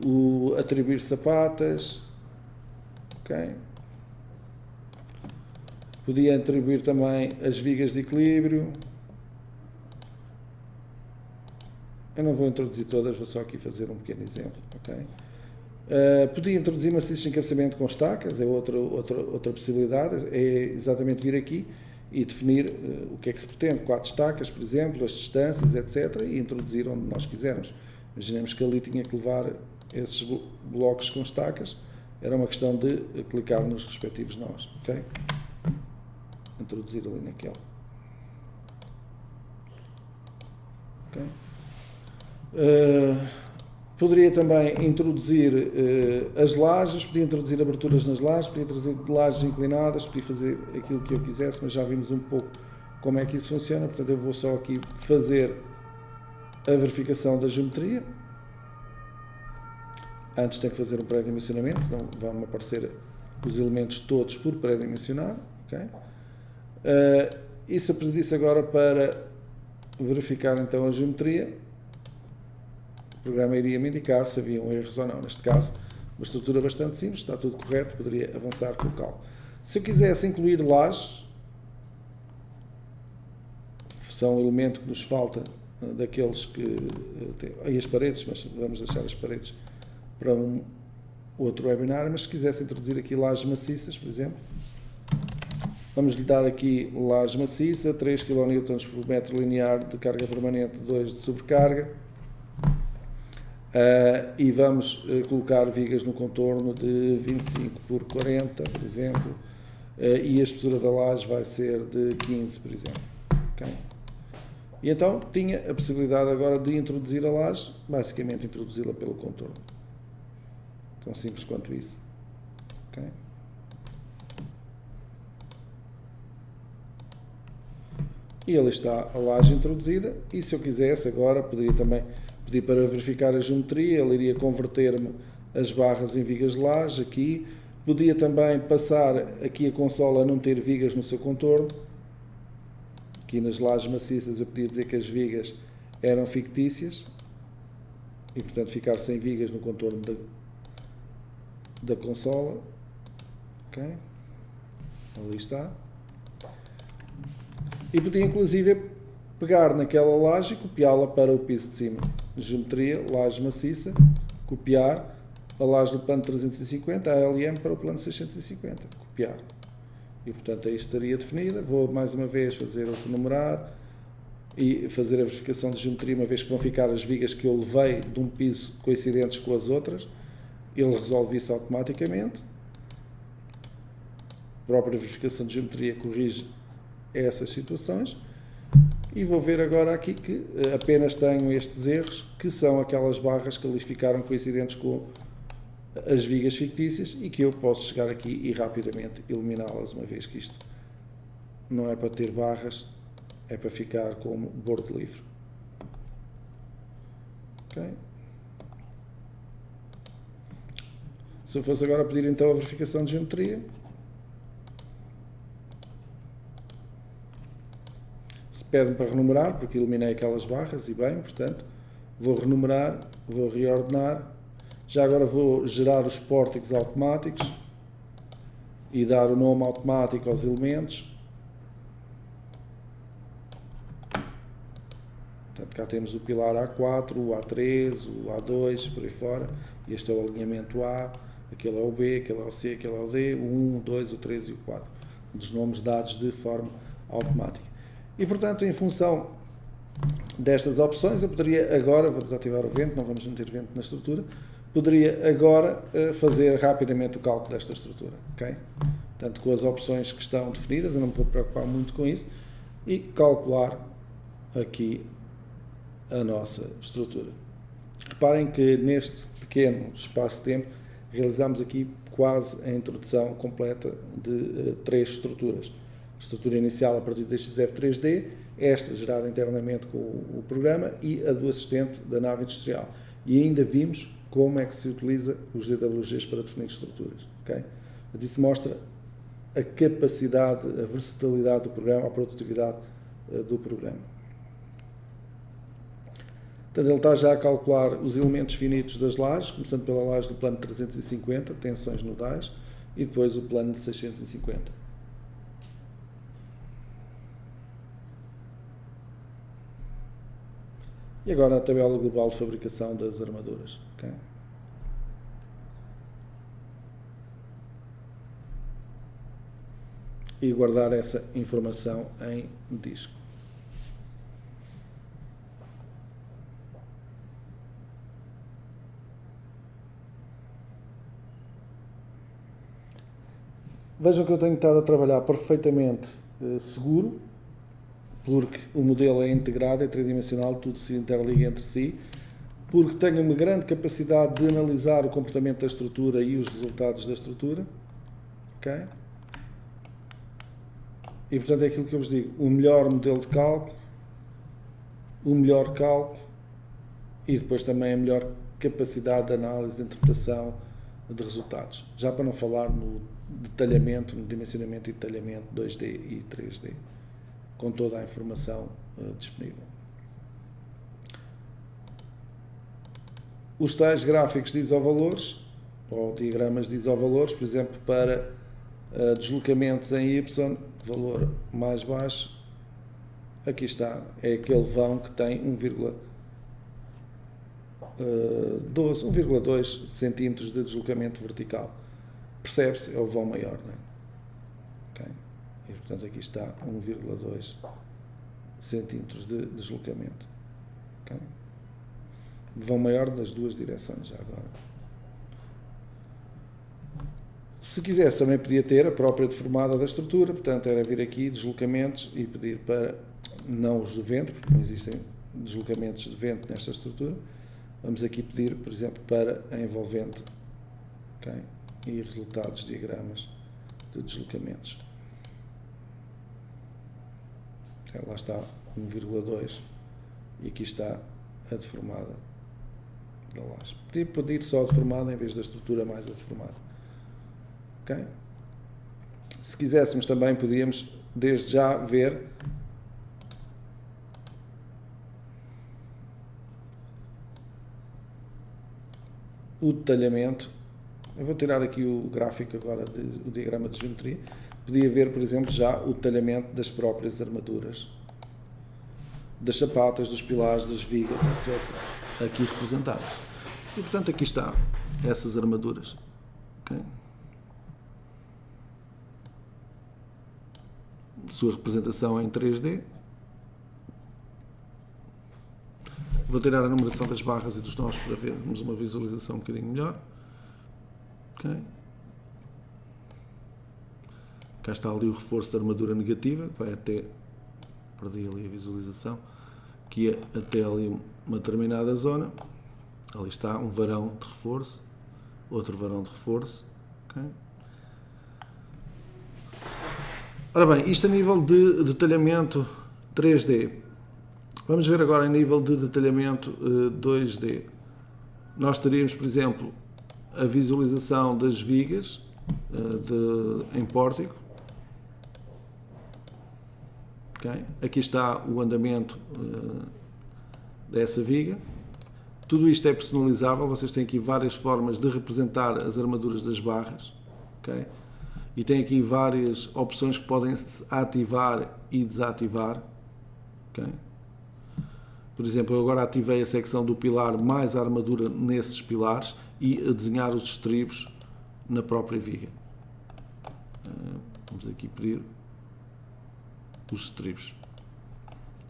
o atribuir sapatas. Okay. Podia atribuir também as vigas de equilíbrio. Eu não vou introduzir todas, vou só aqui fazer um pequeno exemplo. Okay. Podia introduzir maciços de encabeçamento com estacas, é outra possibilidade, é exatamente vir aqui e definir o que é que se pretende, 4 estacas, por exemplo, as distâncias, etc., e introduzir onde nós quisermos. Imaginemos que ali tinha que levar esses blocos com estacas, era uma questão de clicar nos respectivos nós, ok? Introduzir ali naquele. Okay. Poderia também introduzir as lajes, podia introduzir aberturas nas lajes, podia trazer lajes inclinadas, podia fazer aquilo que eu quisesse, mas já vimos um pouco como é que isso funciona, portanto eu vou só aqui fazer a verificação da geometria. Antes tem que fazer um pré-dimensionamento, senão vão aparecer os elementos todos por pré-dimensionar. Okay? E se eu pedisse agora para verificar então a geometria, o programa iria me indicar se haviam erros ou não. Neste caso, uma estrutura bastante simples, está tudo correto, poderia avançar com o cálculo. Se eu quisesse incluir lajes, são um elemento que nos falta daqueles que... e as paredes, mas vamos deixar as paredes para um outro webinar, mas se quisesse introduzir aqui lajes maciças, por exemplo, vamos lhe dar aqui laje maciça, 3 kN por metro linear de carga permanente, 2 de sobrecarga, e vamos colocar vigas no contorno de 25 por 40, por exemplo, e a espessura da laje vai ser de 15, por exemplo. Okay? E então tinha a possibilidade agora de introduzir a laje, basicamente introduzi-la pelo contorno. Tão simples quanto isso. Okay? E ali está a laje introduzida, e se eu quisesse agora, poderia também pedir para verificar a geometria, ele iria converter-me as barras em vigas de laje aqui, podia também passar aqui a consola a não ter vigas no seu contorno, aqui nas lajes maciças eu podia dizer que as vigas eram fictícias, e portanto ficar sem vigas no contorno da consola. Okay? Ali está. E podia inclusive pegar naquela laje e copiá-la para o piso de cima. Geometria, laje maciça, copiar a laje do plano 350, a LM para o plano 650, copiar. E portanto aí estaria definida. Vou mais uma vez fazer o renumerar e fazer a verificação de geometria, uma vez que vão ficar as vigas que eu levei de um piso coincidentes com as outras. Ele resolve isso automaticamente. A própria verificação de geometria corrige essas situações. E vou ver agora aqui que apenas tenho estes erros, que são aquelas barras que ali ficaram coincidentes com as vigas fictícias e que eu posso chegar aqui e rapidamente eliminá-las, uma vez que isto não é para ter barras, é para ficar como bordo livre. Okay. Se eu fosse agora pedir então a verificação de geometria, pede-me para renumerar, porque eliminei aquelas barras, e bem, portanto, vou renumerar, vou reordenar, já agora vou gerar os pórticos automáticos e dar o nome automático aos elementos. Portanto, cá temos o pilar A4, o A3, o A2, por aí fora, este é o alinhamento A, aquele é o B, aquele é o C, aquele é o D, o 1, o 2, o 3 e o 4, dos nomes dados de forma automática. E, portanto, em função destas opções, eu poderia agora, vou desativar o vento, não vamos meter vento na estrutura, poderia agora fazer rapidamente o cálculo desta estrutura, ok? Portanto, com as opções que estão definidas, eu não me vou preocupar muito com isso, e calcular aqui a nossa estrutura. Reparem que neste pequeno espaço de tempo, realizamos aqui quase a introdução completa de 3 estruturas. Estrutura inicial a partir do DXF 3D, esta gerada internamente com o programa e a do assistente da nave industrial. E ainda vimos como é que se utiliza os DWGs para definir estruturas. Okay? Isso mostra a capacidade, a versatilidade do programa, a produtividade do programa. Portanto, ele está já a calcular os elementos finitos das lajes, começando pela laje do plano 350, tensões nodais, e depois o plano de 650. E agora a tabela global de fabricação das armaduras. Okay? E guardar essa informação em disco. Vejam que eu tenho estado a trabalhar perfeitamente seguro, porque o modelo é integrado, é tridimensional, tudo se interliga entre si, porque tenho uma grande capacidade de analisar o comportamento da estrutura e os resultados da estrutura. Okay? E portanto é aquilo que eu vos digo, o melhor modelo de cálculo, o melhor cálculo e depois também a melhor capacidade de análise, de interpretação de resultados. Já para não falar no detalhamento, no dimensionamento e detalhamento 2D e 3D, com toda a informação disponível. Os tais gráficos de isovalores, ou diagramas de isovalores, por exemplo, para deslocamentos em Y, valor mais baixo, aqui está, é aquele vão que tem 1,2 centímetros de deslocamento vertical. Percebe-se, é o vão maior, não é? Okay? E portanto aqui está 1,2 centímetros de deslocamento. Okay? Vão maior nas duas direções já agora. Se quisesse também podia ter a própria deformada da estrutura, portanto era vir aqui deslocamentos e pedir para, não os do vento, porque não existem deslocamentos de vento nesta estrutura, vamos aqui pedir, por exemplo, para a envolvente, okay? E resultados, diagramas de deslocamentos. Lá está 1,2 e aqui está a deformada da laje. Podia pedir só a deformada em vez da estrutura mais a deformada. Okay? Se quiséssemos também podíamos desde já ver o detalhamento. Eu vou tirar aqui o gráfico agora, o diagrama de geometria. Podia ver, por exemplo, já o detalhamento das próprias armaduras, das sapatas, dos pilares, das vigas, etc. Aqui representadas. E, portanto, aqui está essas armaduras. Okay? Sua representação em 3D. Vou tirar a numeração das barras e dos nós para vermos uma visualização um bocadinho melhor. Okay. Cá está ali o reforço da armadura negativa, que vai até, perdi ali a visualização, que é até ali uma determinada zona. Ali está um varão de reforço, outro varão de reforço. Okay. Ora bem, isto a nível de detalhamento 3D. Vamos ver agora a nível de detalhamento 2D. Nós teríamos, por exemplo, a visualização das vigas em pórtico. Okay. Aqui está o andamento dessa viga. Tudo isto é personalizável. Vocês têm aqui várias formas de representar as armaduras das barras. Okay. E tem aqui várias opções que podem ativar e desativar. Okay. Por exemplo, eu agora ativei a secção do pilar mais a armadura nesses pilares e a desenhar os estribos na própria viga. Vamos aqui pedir os estribos.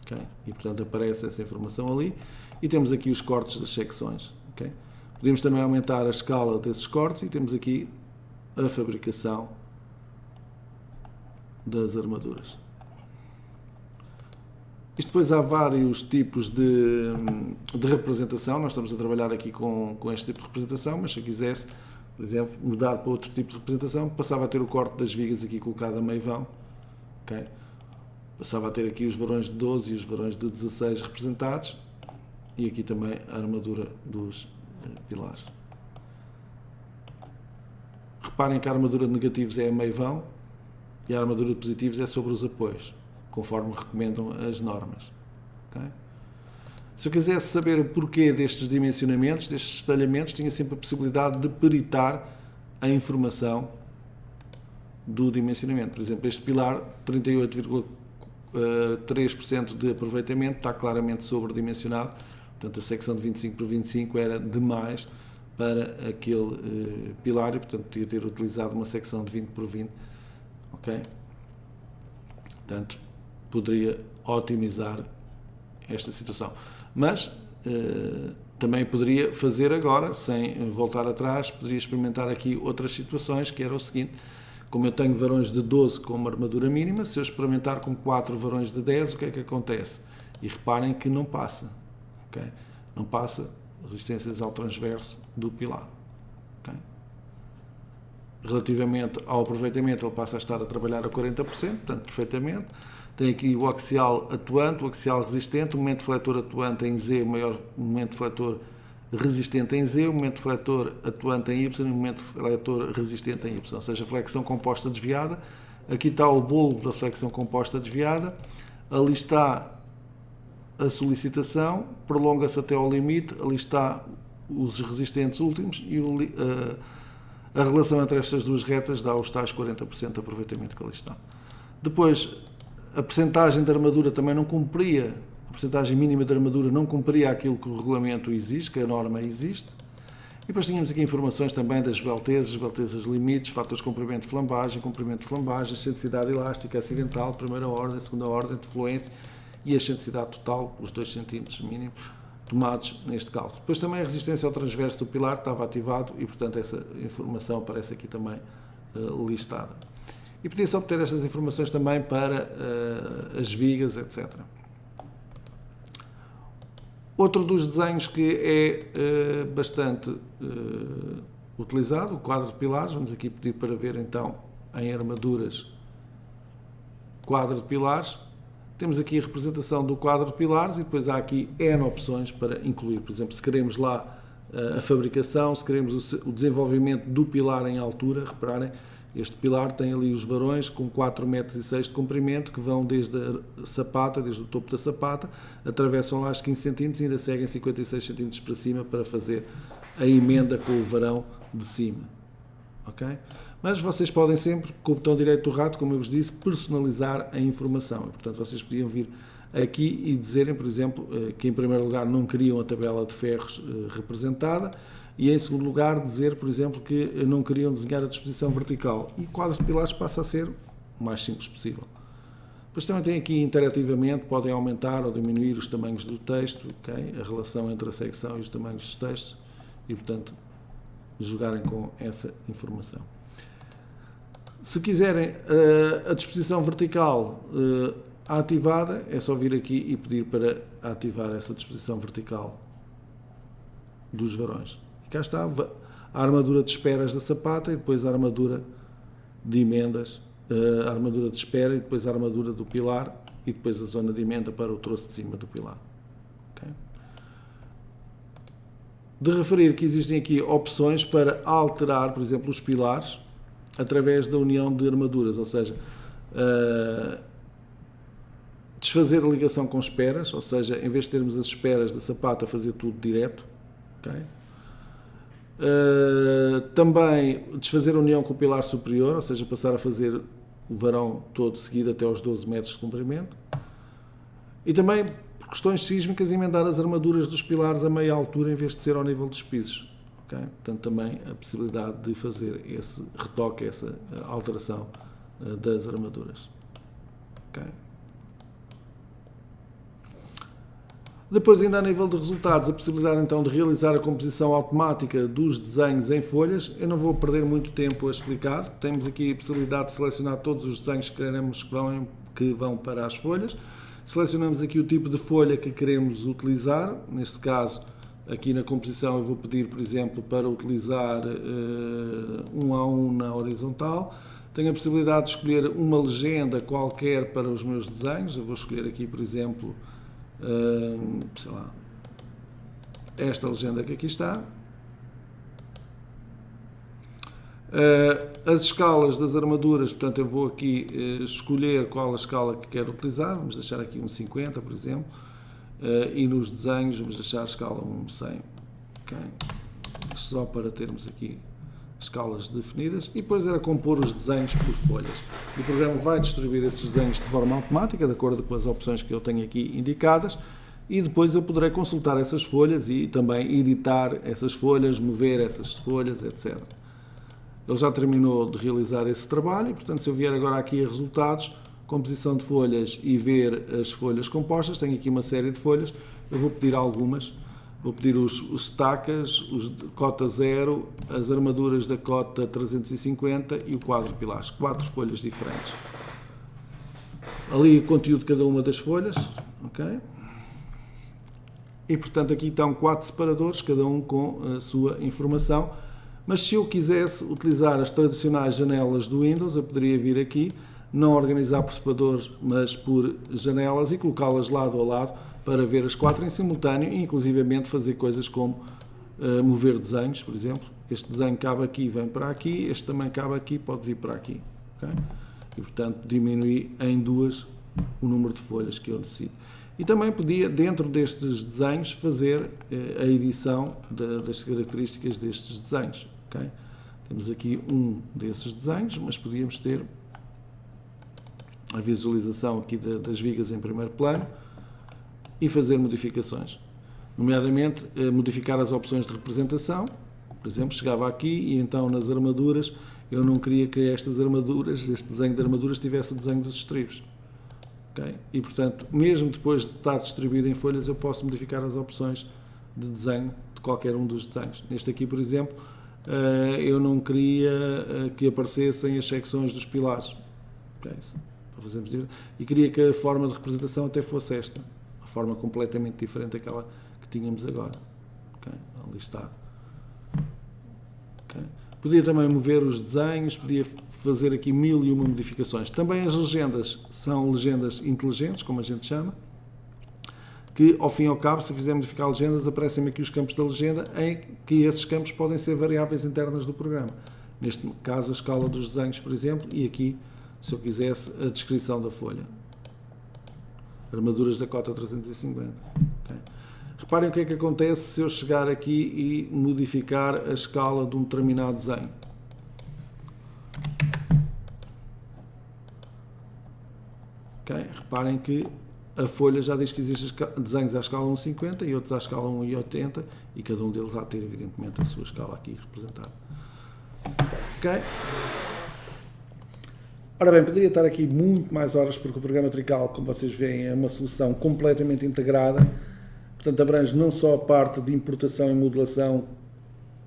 Okay? E portanto aparece essa informação ali. E temos aqui os cortes das secções. Okay? Podemos também aumentar a escala desses cortes e temos aqui a fabricação das armaduras. Isto depois há vários tipos de representação. Nós estamos a trabalhar aqui com este tipo de representação, mas se eu quisesse, por exemplo, mudar para outro tipo de representação, passava a ter o corte das vigas aqui colocado a meio vão. Okay? Passava a ter aqui os varões de 12 e os varões de 16 representados e aqui também a armadura dos pilares. Reparem que a armadura de negativos é a meio vão e a armadura de positivos é sobre os apoios, conforme recomendam as normas. Okay? Se eu quisesse saber o porquê destes dimensionamentos, destes detalhamentos, tinha sempre a possibilidade de peritar a informação do dimensionamento. Por exemplo, este pilar, 38,3% de aproveitamento, está claramente sobredimensionado. Portanto, a secção de 25 por 25 era demais para aquele pilar e, portanto, podia ter utilizado uma secção de 20 por 20. Ok? Portanto, poderia otimizar esta situação. Mas também poderia fazer agora, sem voltar atrás, poderia experimentar aqui outras situações, que era o seguinte: Como eu tenho varões de 12 como armadura mínima, se eu experimentar com 4 varões de 10, o que é que acontece? E reparem que não passa. Okay? Não passa resistências ao transverso do pilar. Okay? Relativamente ao aproveitamento, ele passa a estar a trabalhar a 40%, portanto, perfeitamente. Tem aqui o axial atuante, o axial resistente, o momento defletor atuante em Z, o maior momento defletor resistente em Z, o momento defletor atuante em Y e o momento defletor resistente em Y, ou seja, flexão composta desviada. Aqui está o bolo da flexão composta desviada, ali está a solicitação, prolonga-se até ao limite, ali está os resistentes últimos e a relação entre estas duas retas dá os tais 40% de aproveitamento que ali está. Depois, a percentagem de armadura também não cumpria, a percentagem mínima de armadura não cumpria aquilo que o regulamento exige, que a norma existe. E depois tínhamos aqui informações também das beltezas limites, fatores de comprimento de flambagem, excentricidade elástica, acidental, primeira ordem, segunda ordem, de fluência e a excentricidade total, os 2 cm mínimos, tomados neste cálculo. Depois também a resistência ao transverso do pilar estava ativado e, portanto, essa informação aparece aqui também listada. E podia-se obter estas informações também para as vigas, etc. Outro dos desenhos que é bastante utilizado, o quadro de pilares, vamos aqui pedir para ver então em armaduras, quadro de pilares. Temos aqui a representação do quadro de pilares e depois há aqui N opções para incluir. Por exemplo, se queremos lá a fabricação, se queremos o desenvolvimento do pilar em altura, reparem, este pilar tem ali os varões com 4,6 metros de comprimento que vão desde a sapata, desde o topo da sapata, atravessam lá os 15 cm e ainda seguem 56 cm para cima para fazer a emenda com o varão de cima. Ok? Mas vocês podem sempre, com o botão direito do rato, como eu vos disse, personalizar a informação. Portanto, vocês podiam vir aqui e dizerem, por exemplo, que em primeiro lugar não queriam a tabela de ferros representada e em segundo lugar dizer, por exemplo, que não queriam desenhar a disposição vertical. E o quadro de pilares passa a ser o mais simples possível. Depois também tem aqui interativamente, podem aumentar ou diminuir os tamanhos do texto, okay? A relação entre a secção e os tamanhos dos textos e, portanto, jogarem com essa informação. Se quiserem a disposição vertical ativada, é só vir aqui e pedir para ativar essa disposição vertical dos varões. E cá está a armadura de esperas da sapata e depois a armadura de emendas, a armadura de espera e depois a armadura do pilar e depois a zona de emenda para o troço de cima do pilar. Okay? De referir que existem aqui opções para alterar, por exemplo, os pilares através da união de armaduras, ou seja, desfazer a ligação com esperas, ou seja, em vez de termos as esperas da sapata, fazer tudo direto. Okay? Também desfazer a união com o pilar superior, ou seja, passar a fazer o varão todo seguido até aos 12 metros de comprimento. E também, por questões sísmicas, emendar as armaduras dos pilares a meia altura em vez de ser ao nível dos pisos. Okay? Portanto, também a possibilidade de fazer esse retoque, essa alteração das armaduras. Okay? Depois, ainda a nível de resultados, a possibilidade então de realizar a composição automática dos desenhos em folhas. Eu não vou perder muito tempo a explicar. Temos aqui a possibilidade de selecionar todos os desenhos que queremos que vão para as folhas. Selecionamos aqui o tipo de folha que queremos utilizar. Neste caso, aqui na composição eu vou pedir, por exemplo, para utilizar 1 a 1 na horizontal. Tenho a possibilidade de escolher uma legenda qualquer para os meus desenhos. Eu vou escolher aqui, por exemplo, sei lá, esta legenda que aqui está. As escalas das armaduras, portanto, eu vou aqui escolher qual a escala que quero utilizar. Vamos deixar aqui um 50, por exemplo. E nos desenhos vamos deixar a escala 1:100, okay? Só para termos aqui escalas definidas e depois era compor os desenhos por folhas. O programa vai distribuir esses desenhos de forma automática, de acordo com as opções que eu tenho aqui indicadas, e depois eu poderei consultar essas folhas e também editar essas folhas, mover essas folhas, etc. Ele já terminou de realizar esse trabalho e, portanto, se eu vier agora aqui a resultados, composição de folhas e ver as folhas compostas, tenho aqui uma série de folhas, eu vou pedir algumas Vou pedir os estacas, os de cota 0, as armaduras da cota 350 e o quadro de pilares. 4 folhas diferentes. Ali o conteúdo de cada uma das folhas. Okay? E, portanto, aqui estão 4 separadores, cada um com a sua informação. Mas se eu quisesse utilizar as tradicionais janelas do Windows, eu poderia vir aqui, não organizar por separadores, mas por janelas e colocá-las lado a lado para ver as 4 em simultâneo e, inclusivamente, fazer coisas como mover desenhos, por exemplo. Este desenho cabe aqui, vem para aqui, este também cabe aqui, pode vir para aqui. Okay? E, portanto, diminuir em 2 o número de folhas que eu decido. E também podia, dentro destes desenhos, fazer a edição das características destes desenhos. Okay? Temos aqui um desses desenhos, mas podíamos ter a visualização aqui das vigas em primeiro plano e fazer modificações. Nomeadamente, modificar as opções de representação. Por exemplo, chegava aqui e então nas armaduras, eu não queria que estas armaduras, este desenho de armaduras, tivesse o desenho dos estribos. Okay? E, portanto, mesmo depois de estar distribuído em folhas, eu posso modificar as opções de desenho de qualquer um dos desenhos. Neste aqui, por exemplo, eu não queria que aparecessem as secções dos pilares. Okay? Para fazermos e queria que a forma de representação até fosse esta. Uma forma completamente diferente daquela que tínhamos agora. Okay? Ali está. Okay? Podia também mover os desenhos, podia fazer aqui 1001 modificações. Também as legendas são legendas inteligentes, como a gente chama, que ao fim e ao cabo, se eu fizer modificar legendas, aparecem-me aqui os campos da legenda, em que esses campos podem ser variáveis internas do programa. Neste caso, a escala dos desenhos, por exemplo, e aqui, se eu quisesse, a descrição da folha. Armaduras da cota 350. Okay? Reparem o que é que acontece se eu chegar aqui e modificar a escala de um determinado desenho. Okay? Reparem que a folha já diz que existem desenhos à escala 1,50 e outros à escala 1,80 e cada um deles há de ter, evidentemente, a sua escala aqui representada. Ok? Ora bem, poderia estar aqui muito mais horas porque o programa Trical, como vocês veem, é uma solução completamente integrada. Portanto, abrange não só a parte de importação e modelação,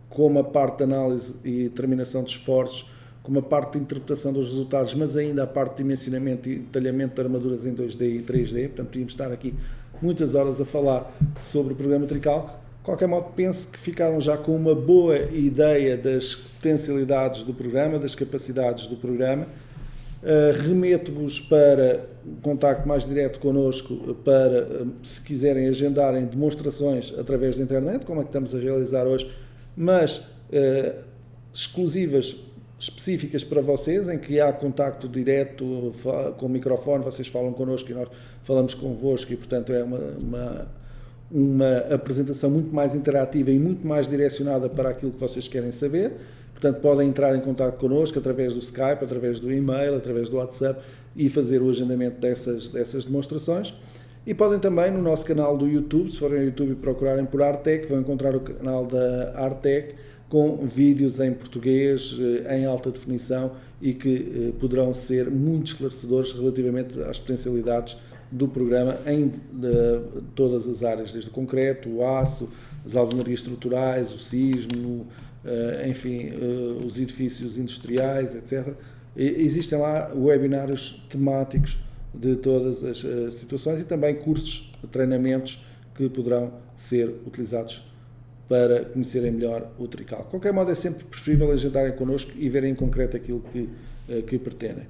como a parte de análise e determinação de esforços, como a parte de interpretação dos resultados, mas ainda a parte de dimensionamento e detalhamento de armaduras em 2D e 3D. Portanto, podíamos estar aqui muitas horas a falar sobre o programa Trical. De qualquer modo, penso que ficaram já com uma boa ideia das potencialidades do programa, das capacidades do programa. Remeto-vos para contacto mais direto connosco para, se quiserem agendarem demonstrações através da internet, como é que estamos a realizar hoje, mas exclusivas, específicas para vocês, em que há contacto direto com o microfone, vocês falam connosco e nós falamos convosco e, portanto, é uma apresentação muito mais interativa e muito mais direcionada para aquilo que vocês querem saber. Portanto, podem entrar em contato connosco através do Skype, através do e-mail, através do WhatsApp e fazer o agendamento dessas demonstrações. E podem também, no nosso canal do YouTube, se forem ao YouTube e procurarem por Artec, vão encontrar o canal da Artec com vídeos em português, em alta definição e que poderão ser muito esclarecedores relativamente às potencialidades do programa em todas as áreas, desde o concreto, o aço, as alvenarias estruturais, o sismo, enfim, os edifícios industriais, etc. Existem lá webinários temáticos de todas as situações e também cursos, treinamentos que poderão ser utilizados para conhecerem melhor o Trical. De qualquer modo, é sempre preferível agendarem connosco e verem em concreto aquilo que pretendem.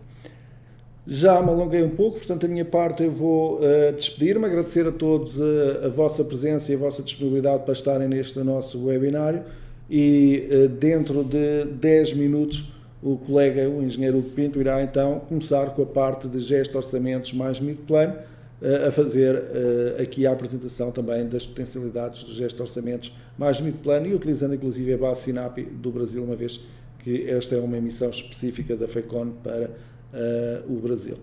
Já me alonguei um pouco, portanto, da minha parte eu vou despedir-me, agradecer a todos a vossa presença e a vossa disponibilidade para estarem neste nosso webinário e dentro de 10 minutos o colega, o engenheiro Hugo Pinto, irá então começar com a parte de gesto de orçamentos mais mid-plano, a fazer aqui a apresentação também das potencialidades do gesto de orçamentos mais mid-plano e utilizando inclusive a base SINAPI do Brasil, uma vez que esta é uma emissão específica da FECON para o Brasil.